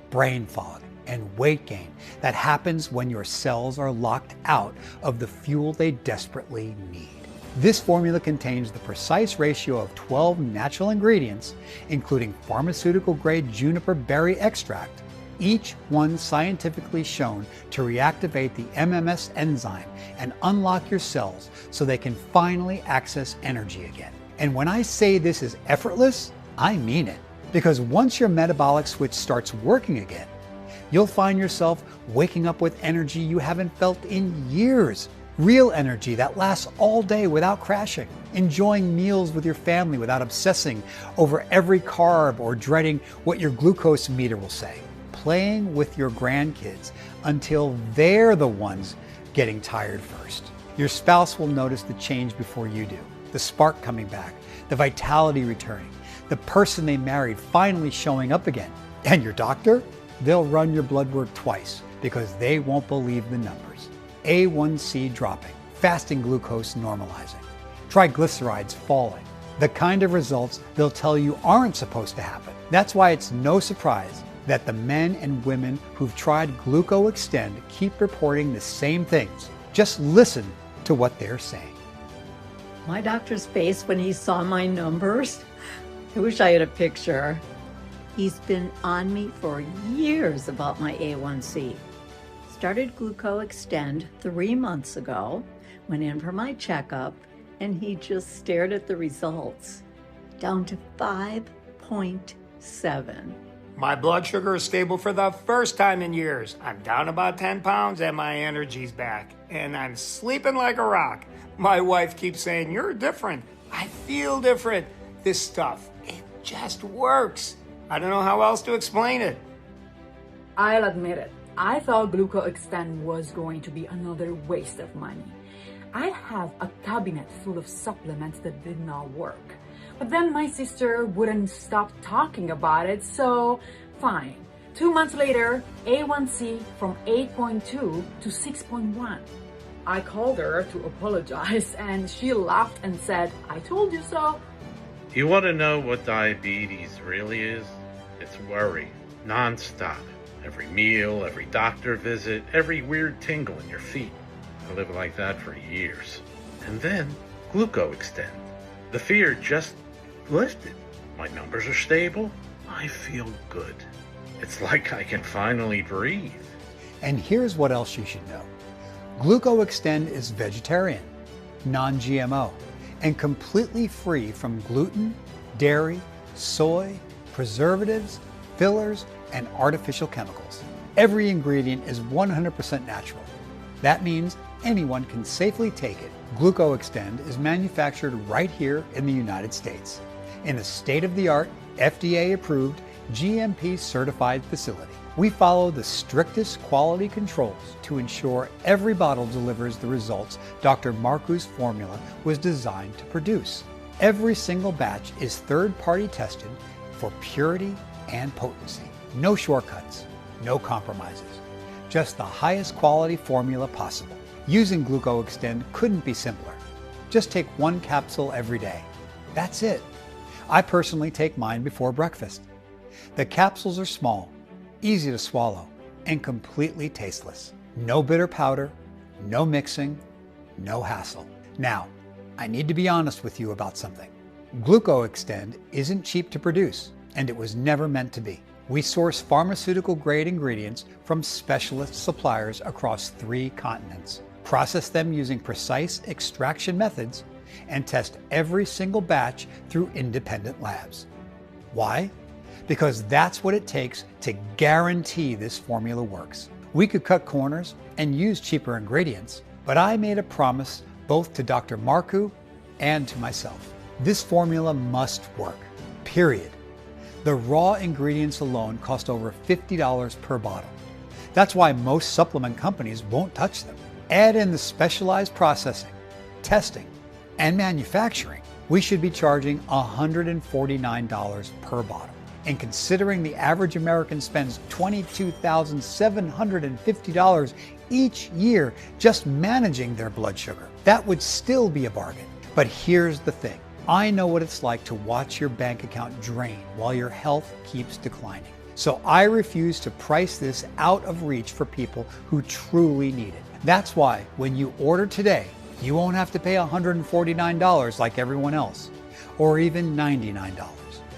brain fog, and weight gain that happens when your cells are locked out of the fuel they desperately need. This formula contains the precise ratio of 12 natural ingredients, including pharmaceutical-grade juniper berry extract, each one scientifically shown to reactivate the MMS enzyme and unlock your cells so they can finally access energy again. And when I say this is effortless, I mean it. Because once your metabolic switch starts working again, you'll find yourself waking up with energy you haven't felt in years. Real energy that lasts all day without crashing. Enjoying meals with your family without obsessing over every carb or dreading what your glucose meter will say. Playing with your grandkids until they're the ones getting tired first. Your spouse will notice the change before you do. The spark coming back, the vitality returning, the person they married finally showing up again. And your doctor? They'll run your blood work twice because they won't believe the numbers. A1C dropping, fasting glucose normalizing, triglycerides falling, the kind of results they'll tell you aren't supposed to happen. That's why it's no surprise that the men and women who've tried GlucoExtend keep reporting the same things. Just listen to what they're saying. My doctor's face when he saw my numbers, I wish I had a picture. He's been on me for years about my A1C. Started GlucoExtend 3 months ago, went in for my checkup, and he just stared at the results. Down to 5.7. My blood sugar is stable for the first time in years. I'm down about 10 pounds and my energy's back. And I'm sleeping like a rock. My wife keeps saying, "You're different." I feel different. This stuff, it just works. I don't know how else to explain it. I'll admit it. I thought GlucoExtend was going to be another waste of money. I have a cabinet full of supplements that did not work. But then my sister wouldn't stop talking about it, so fine. 2 months later, A1C from 8.2 to 6.1. I called her to apologize and she laughed and said, "I told you so." You want to know what diabetes really is? It's worry, non-stop. Every meal, every doctor visit, every weird tingle in your feet. I lived like that for years. And then, GlucoExtend. The fear just lifted. My numbers are stable. I feel good. It's like I can finally breathe. And here's what else you should know. GlucoExtend is vegetarian, non-GMO, and completely free from gluten, dairy, soy, preservatives, fillers, and artificial chemicals. Every ingredient is 100% natural. That means anyone can safely take it. GlucoExtend is manufactured right here in the United States in a state-of-the-art, FDA-approved, GMP-certified facility. We follow the strictest quality controls to ensure every bottle delivers the results Dr. Marcu's formula was designed to produce. Every single batch is third-party tested for purity and potency. No shortcuts, no compromises. Just the highest quality formula possible. Using GlucoExtend couldn't be simpler. Just take 1 capsule every day. That's it. I personally take mine before breakfast. The capsules are small, easy to swallow, and completely tasteless. No bitter powder, no mixing, no hassle. Now, I need to be honest with you about something. GlucoExtend isn't cheap to produce, and it was never meant to be. We source pharmaceutical-grade ingredients from specialist suppliers across 3 continents, process them using precise extraction methods, and test every single batch through independent labs. Why? Because that's what it takes to guarantee this formula works. We could cut corners and use cheaper ingredients, but I made a promise both to Dr. Marcu and to myself. This formula must work, period. The raw ingredients alone cost over $50 per bottle. That's why most supplement companies won't touch them. Add in the specialized processing, testing, and manufacturing, we should be charging $149 per bottle. And considering the average American spends $22,750 each year just managing their blood sugar, that would still be a bargain. But here's the thing. I know what it's like to watch your bank account drain while your health keeps declining. So I refuse to price this out of reach for people who truly need it. That's why when you order today, you won't have to pay $149 like everyone else, or even $99.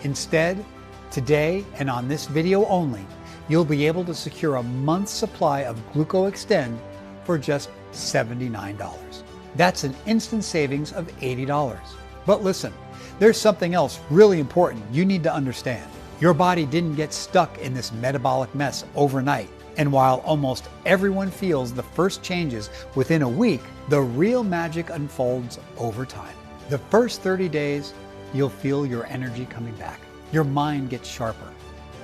Instead, today and on this video only, you'll be able to secure a month's supply of GlucoExtend for just $79. That's an instant savings of $80. But listen, there's something else really important you need to understand. Your body didn't get stuck in this metabolic mess overnight. And while almost everyone feels the first changes within a week, the real magic unfolds over time. The first 30 days, you'll feel your energy coming back. Your mind gets sharper.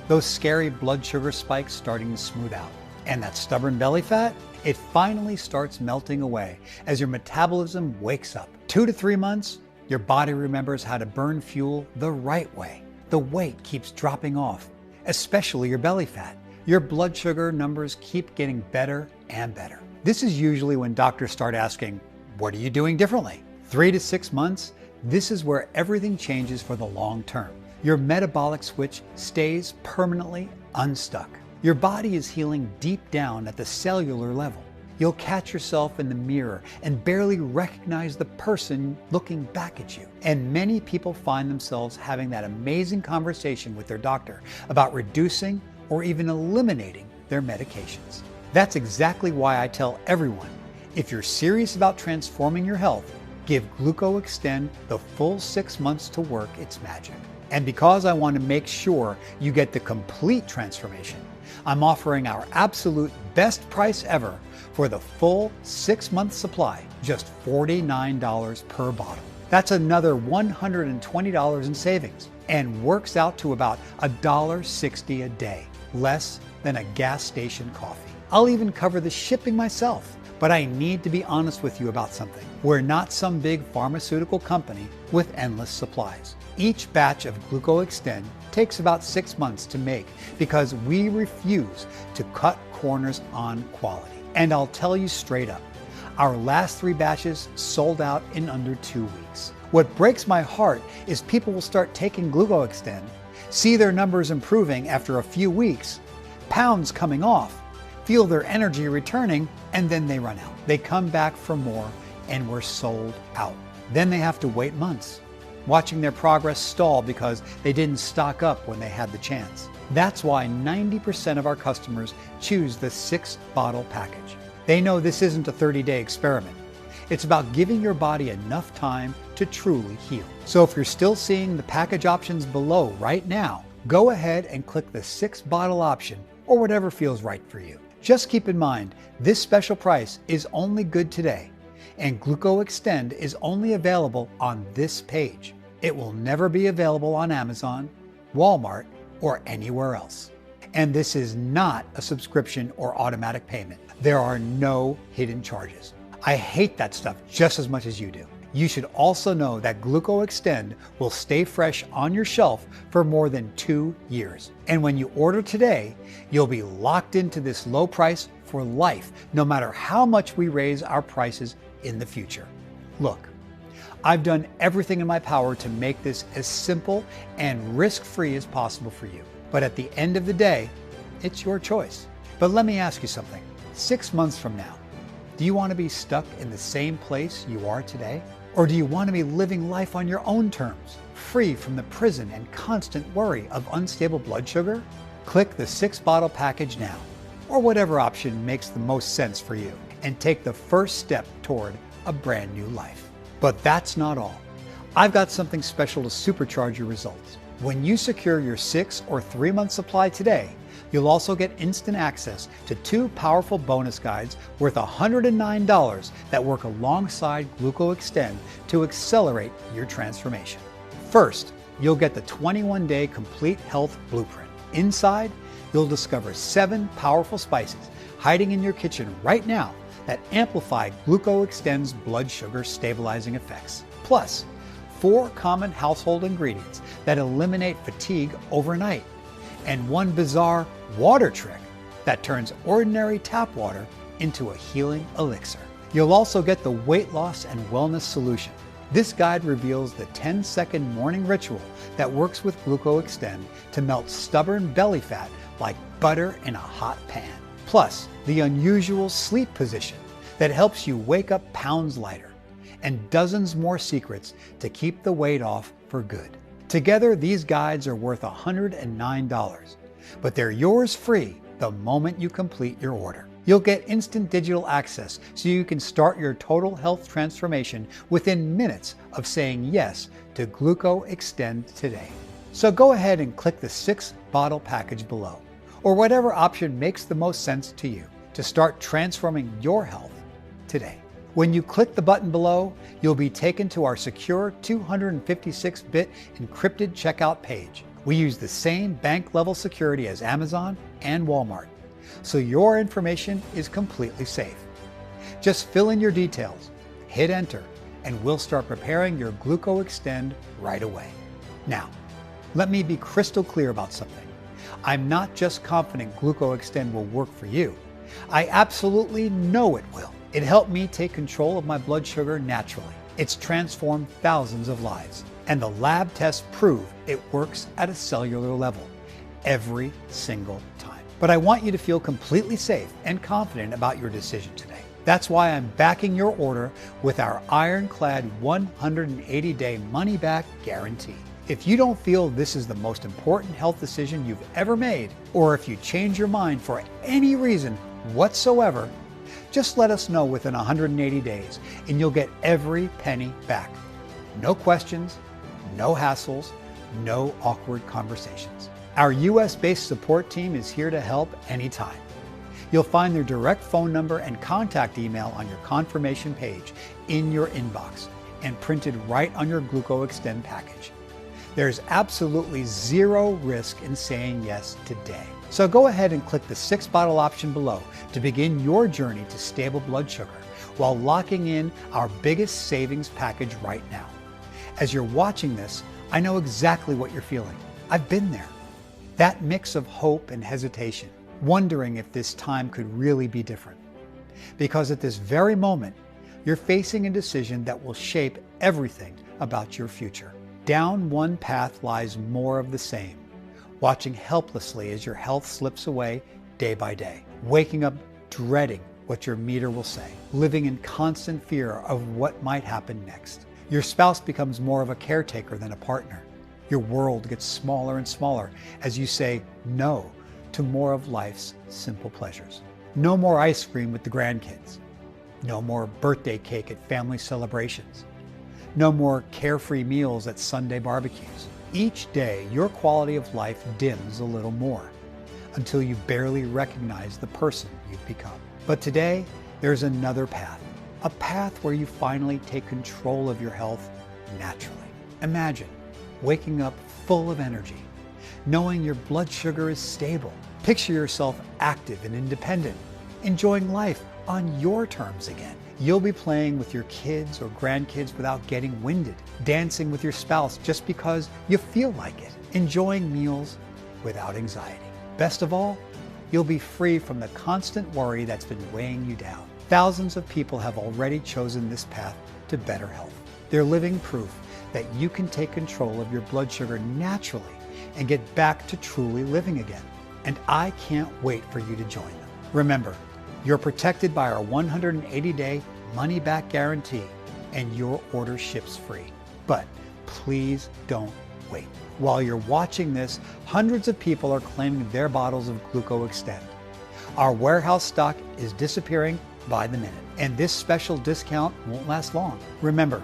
Those scary blood sugar spikes starting to smooth out. And that stubborn belly fat, it finally starts melting away as your metabolism wakes up. 2 to 3 months, your body remembers how to burn fuel the right way. The weight keeps dropping off, especially your belly fat. Your blood sugar numbers keep getting better and better. This is usually when doctors start asking, what are you doing differently? 3 to 6 months, this is where everything changes for the long term. Your metabolic switch stays permanently unstuck. Your body is healing deep down at the cellular level. You'll catch yourself in the mirror and barely recognize the person looking back at you. And many people find themselves having that amazing conversation with their doctor about reducing or even eliminating their medications. That's exactly why I tell everyone, if you're serious about transforming your health, give GlucoExtend the full 6 months to work its magic. And because I want to make sure you get the complete transformation, I'm offering our absolute best price ever for the full 6-month supply, just $49 per bottle. That's another $120 in savings and works out to about $1.60 a day, less than a gas station coffee. I'll even cover the shipping myself. But I need to be honest with you about something. We're not some big pharmaceutical company with endless supplies. Each batch of GlucoExtend takes about 6 months to make because we refuse to cut corners on quality. And I'll tell you straight up, our last 3 batches sold out in under 2 weeks. What breaks my heart is people will start taking GlucoExtend, see their numbers improving after a few weeks, pounds coming off, feel their energy returning, and then they run out. They come back for more and we're sold out. Then they have to wait months, watching their progress stall because they didn't stock up when they had the chance. That's why 90% of our customers choose the 6-bottle package. They know this isn't a 30-day experiment. It's about giving your body enough time to truly heal. So if you're still seeing the package options below right now, go ahead and click the 6-bottle option or whatever feels right for you. Just keep in mind, this special price is only good today, and GlucoExtend is only available on this page. It will never be available on Amazon, Walmart, or anywhere else. And this is not a subscription or automatic payment. There are no hidden charges. I hate that stuff just as much as you do. You should also know that GlucoExtend will stay fresh on your shelf for more than 2 years. And when you order today, you'll be locked into this low price for life, no matter how much we raise our prices in the future. Look, I've done everything in my power to make this as simple and risk-free as possible for you. But at the end of the day, it's your choice. But let me ask you something. 6 months from now, do you want to be stuck in the same place you are today? Or do you want to be living life on your own terms, free from the prison and constant worry of unstable blood sugar? Click the 6-bottle package now, or whatever option makes the most sense for you, and take the first step toward a brand new life. But that's not all. I've got something special to supercharge your results. When you secure your 6 or 3-month supply today, you'll also get instant access to 2 powerful bonus guides worth $109 that work alongside GlucoExtend to accelerate your transformation. First, you'll get the 21-day complete health blueprint. Inside, you'll discover 7 powerful spices hiding in your kitchen right now that amplify GlucoExtend's blood sugar stabilizing effects. Plus, 4 common household ingredients that eliminate fatigue overnight. and one bizarre water trick that turns ordinary tap water into a healing elixir. You'll also get the weight loss and wellness solution. This guide reveals the 10-second morning ritual that works with GlucoExtend to melt stubborn belly fat like butter in a hot pan. Plus, the unusual sleep position that helps you wake up pounds lighter, and dozens more secrets to keep the weight off for good. Together, these guides are worth $109, but they're yours free the moment you complete your order. You'll get instant digital access so you can start your total health transformation within minutes of saying yes to GlucoExtend today. So go ahead and click the 6-bottle package below, or whatever option makes the most sense to you, to start transforming your health today. When you click the button below, you'll be taken to our secure 256-bit encrypted checkout page. We use the same bank-level security as Amazon and Walmart, so your information is completely safe. Just fill in your details, hit enter, and we'll start preparing your GlucoExtend right away. Now, let me be crystal clear about something. I'm not just confident GlucoExtend will work for you. I absolutely know it will. It helped me take control of my blood sugar naturally. It's transformed thousands of lives, and the lab tests prove it works at a cellular level every single time. But I want you to feel completely safe and confident about your decision today. That's why I'm backing your order with our ironclad 180-day money-back guarantee. If you don't feel this is the most important health decision you've ever made, or if you change your mind for any reason whatsoever, just let us know within 180 days and you'll get every penny back. No questions, no hassles, no awkward conversations. Our US-based support team is here to help anytime. You'll find their direct phone number and contact email on your confirmation page in your inbox and printed right on your GlucoExtend package. There's absolutely zero risk in saying yes today. So go ahead and click the 6-bottle option below to begin your journey to stable blood sugar while locking in our biggest savings package right now. As you're watching this, I know exactly what you're feeling. I've been there. That mix of hope and hesitation, wondering if this time could really be different. Because at this very moment, you're facing a decision that will shape everything about your future. Down one path lies more of the same, watching helplessly as your health slips away day by day, waking up dreading what your meter will say, living in constant fear of what might happen next. Your spouse becomes more of a caretaker than a partner. Your world gets smaller and smaller as you say no to more of life's simple pleasures. No more ice cream with the grandkids. No more birthday cake at family celebrations. No more carefree meals at Sunday barbecues. Each day, your quality of life dims a little more until you barely recognize the person you've become. But today, there's another path, a path where you finally take control of your health naturally. Imagine waking up full of energy, knowing your blood sugar is stable. Picture yourself active and independent, enjoying life on your terms again. You'll be playing with your kids or grandkids without getting winded, dancing with your spouse just because you feel like it, enjoying meals without anxiety. Best of all, you'll be free from the constant worry that's been weighing you down. Thousands of people have already chosen this path to better health. They're living proof that you can take control of your blood sugar naturally and get back to truly living again. And I can't wait for you to join them. Remember, you're protected by our 180-day money-back guarantee, and your order ships free. But please don't wait. While you're watching this, hundreds of people are claiming their bottles of GlucoExtend. Our warehouse stock is disappearing by the minute, and this special discount won't last long. Remember,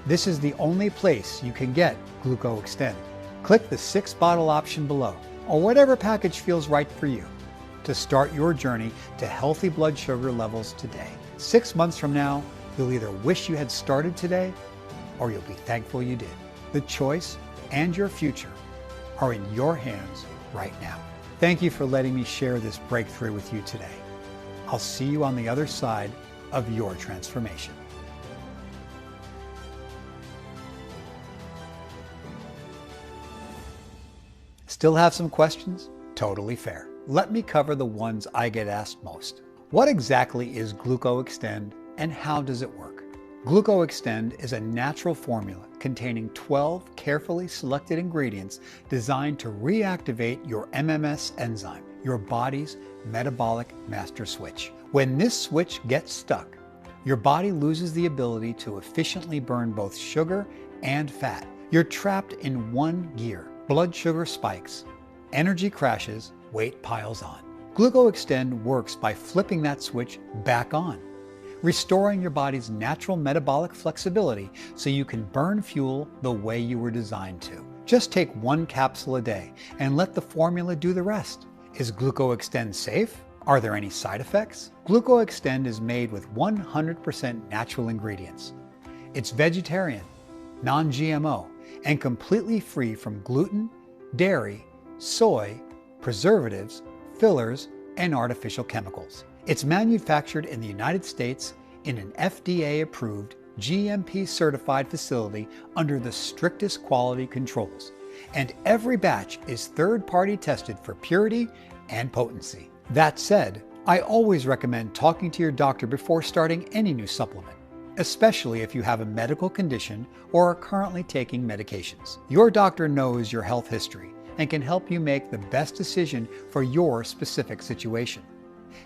this is the only place you can get GlucoExtend. Click the 6-bottle option below, or whatever package feels right for you, to start your journey to healthy blood sugar levels today. 6 months from now, you'll either wish you had started today, or you'll be thankful you did. The choice and your future are in your hands right now. Thank you for letting me share this breakthrough with you today. I'll see you on the other side of your transformation. Still have some questions? Totally fair. Let me cover the ones I get asked most. What exactly is GlucoExtend and how does it work? GlucoExtend is a natural formula containing 12 carefully selected ingredients designed to reactivate your MMS enzyme, your body's metabolic master switch. When this switch gets stuck, your body loses the ability to efficiently burn both sugar and fat. You're trapped in one gear. Blood sugar spikes, energy crashes, weight piles on. GlucoExtend works by flipping that switch back on, restoring your body's natural metabolic flexibility so you can burn fuel the way you were designed to. Just take one capsule a day and let the formula do the rest. Is GlucoExtend safe? Are there any side effects? GlucoExtend is made with 100% natural ingredients. It's vegetarian, non-GMO, and completely free from gluten, dairy, soy, preservatives, fillers, and artificial chemicals. It's manufactured in the United States in an FDA-approved, GMP-certified facility under the strictest quality controls, and every batch is third-party tested for purity and potency. That said, I always recommend talking to your doctor before starting any new supplement, especially if you have a medical condition or are currently taking medications. Your doctor knows your health history and can help you make the best decision for your specific situation.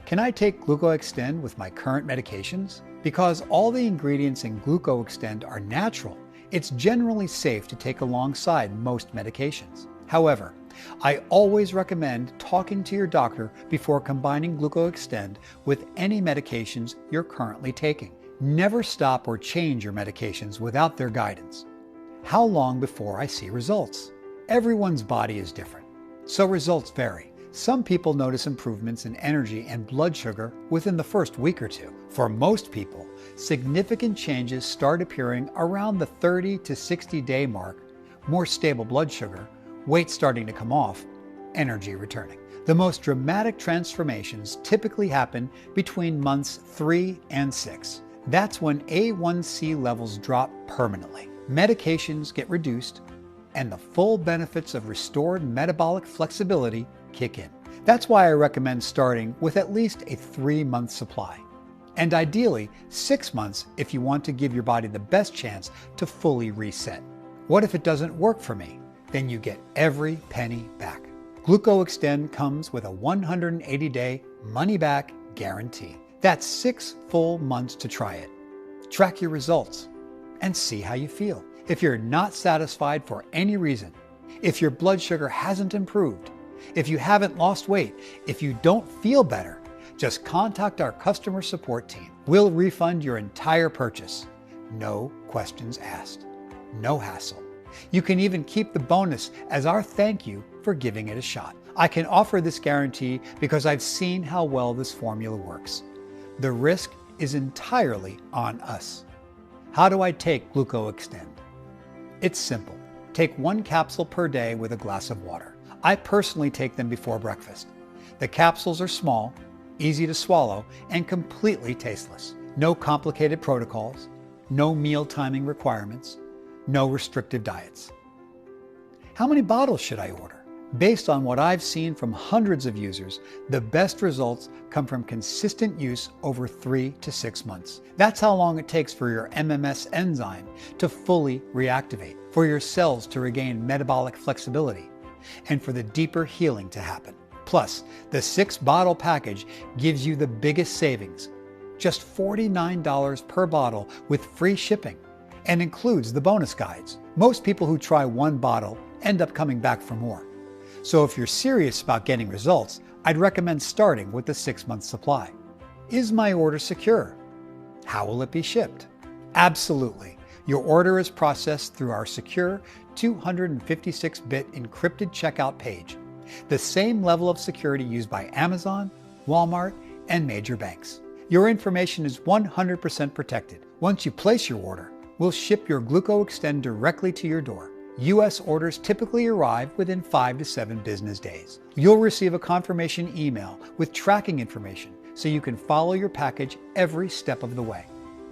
Can I take GlucoExtend with my current medications? Because all the ingredients in GlucoExtend are natural, it's generally safe to take alongside most medications. However, I always recommend talking to your doctor before combining GlucoExtend with any medications you're currently taking. Never stop or change your medications without their guidance. How long before I see results? Everyone's body is different, so results vary. Some people notice improvements in energy and blood sugar within the first week or two. For most people, significant changes start appearing around the 30 to 60 day mark, more stable blood sugar, weight starting to come off, energy returning. The most dramatic transformations typically happen between months 3 and 6. That's when A1C levels drop permanently. Medications get reduced, and the full benefits of restored metabolic flexibility kick in. That's why I recommend starting with at least a 3-month supply, and ideally 6 months if you want to give your body the best chance to fully reset. What if it doesn't work for me? Then you get every penny back. GlucoExtend comes with a 180-day money-back guarantee. That's 6 full months to try it. Track your results and see how you feel. If you're not satisfied for any reason, if your blood sugar hasn't improved, if you haven't lost weight, if you don't feel better, just contact our customer support team. We'll refund your entire purchase. No questions asked. No hassle. You can even keep the bonus as our thank you for giving it a shot. I can offer this guarantee because I've seen how well this formula works. The risk is entirely on us. How do I take GlucoExtend? It's simple. Take 1 capsule per day with a glass of water. I personally take them before breakfast. The capsules are small, easy to swallow, and completely tasteless. No complicated protocols, no meal timing requirements, no restrictive diets. How many bottles should I order? Based on what I've seen from hundreds of users, the best results come from consistent use over 3 to 6 months. That's how long it takes for your MMS enzyme to fully reactivate, for your cells to regain metabolic flexibility, and for the deeper healing to happen. Plus, the 6-bottle package gives you the biggest savings, just $49 per bottle with free shipping, and includes the bonus guides. Most people who try 1 bottle end up coming back for more. So if you're serious about getting results, I'd recommend starting with the 6-month supply. Is my order secure? How will it be shipped? Absolutely. Your order is processed through our secure 256-bit encrypted checkout page, the same level of security used by Amazon, Walmart, and major banks. Your information is 100% protected. Once you place your order, we'll ship your GlucoExtend directly to your door. U.S. orders typically arrive within 5 to 7 business days. You'll receive a confirmation email with tracking information so you can follow your package every step of the way.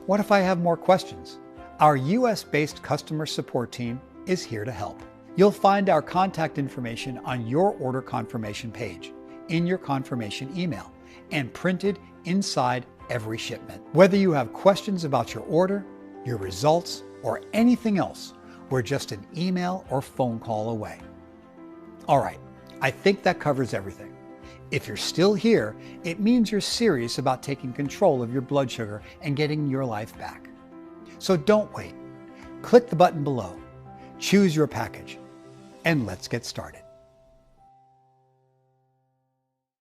What if I have more questions? Our U.S.-based customer support team is here to help. You'll find our contact information on your order confirmation page, in your confirmation email, and printed inside every shipment. Whether you have questions about your order, your results, or anything else, we're just an email or phone call away. All right, I think that covers everything. If you're still here, it means you're serious about taking control of your blood sugar and getting your life back. So don't wait. Click the button below, choose your package, and let's get started.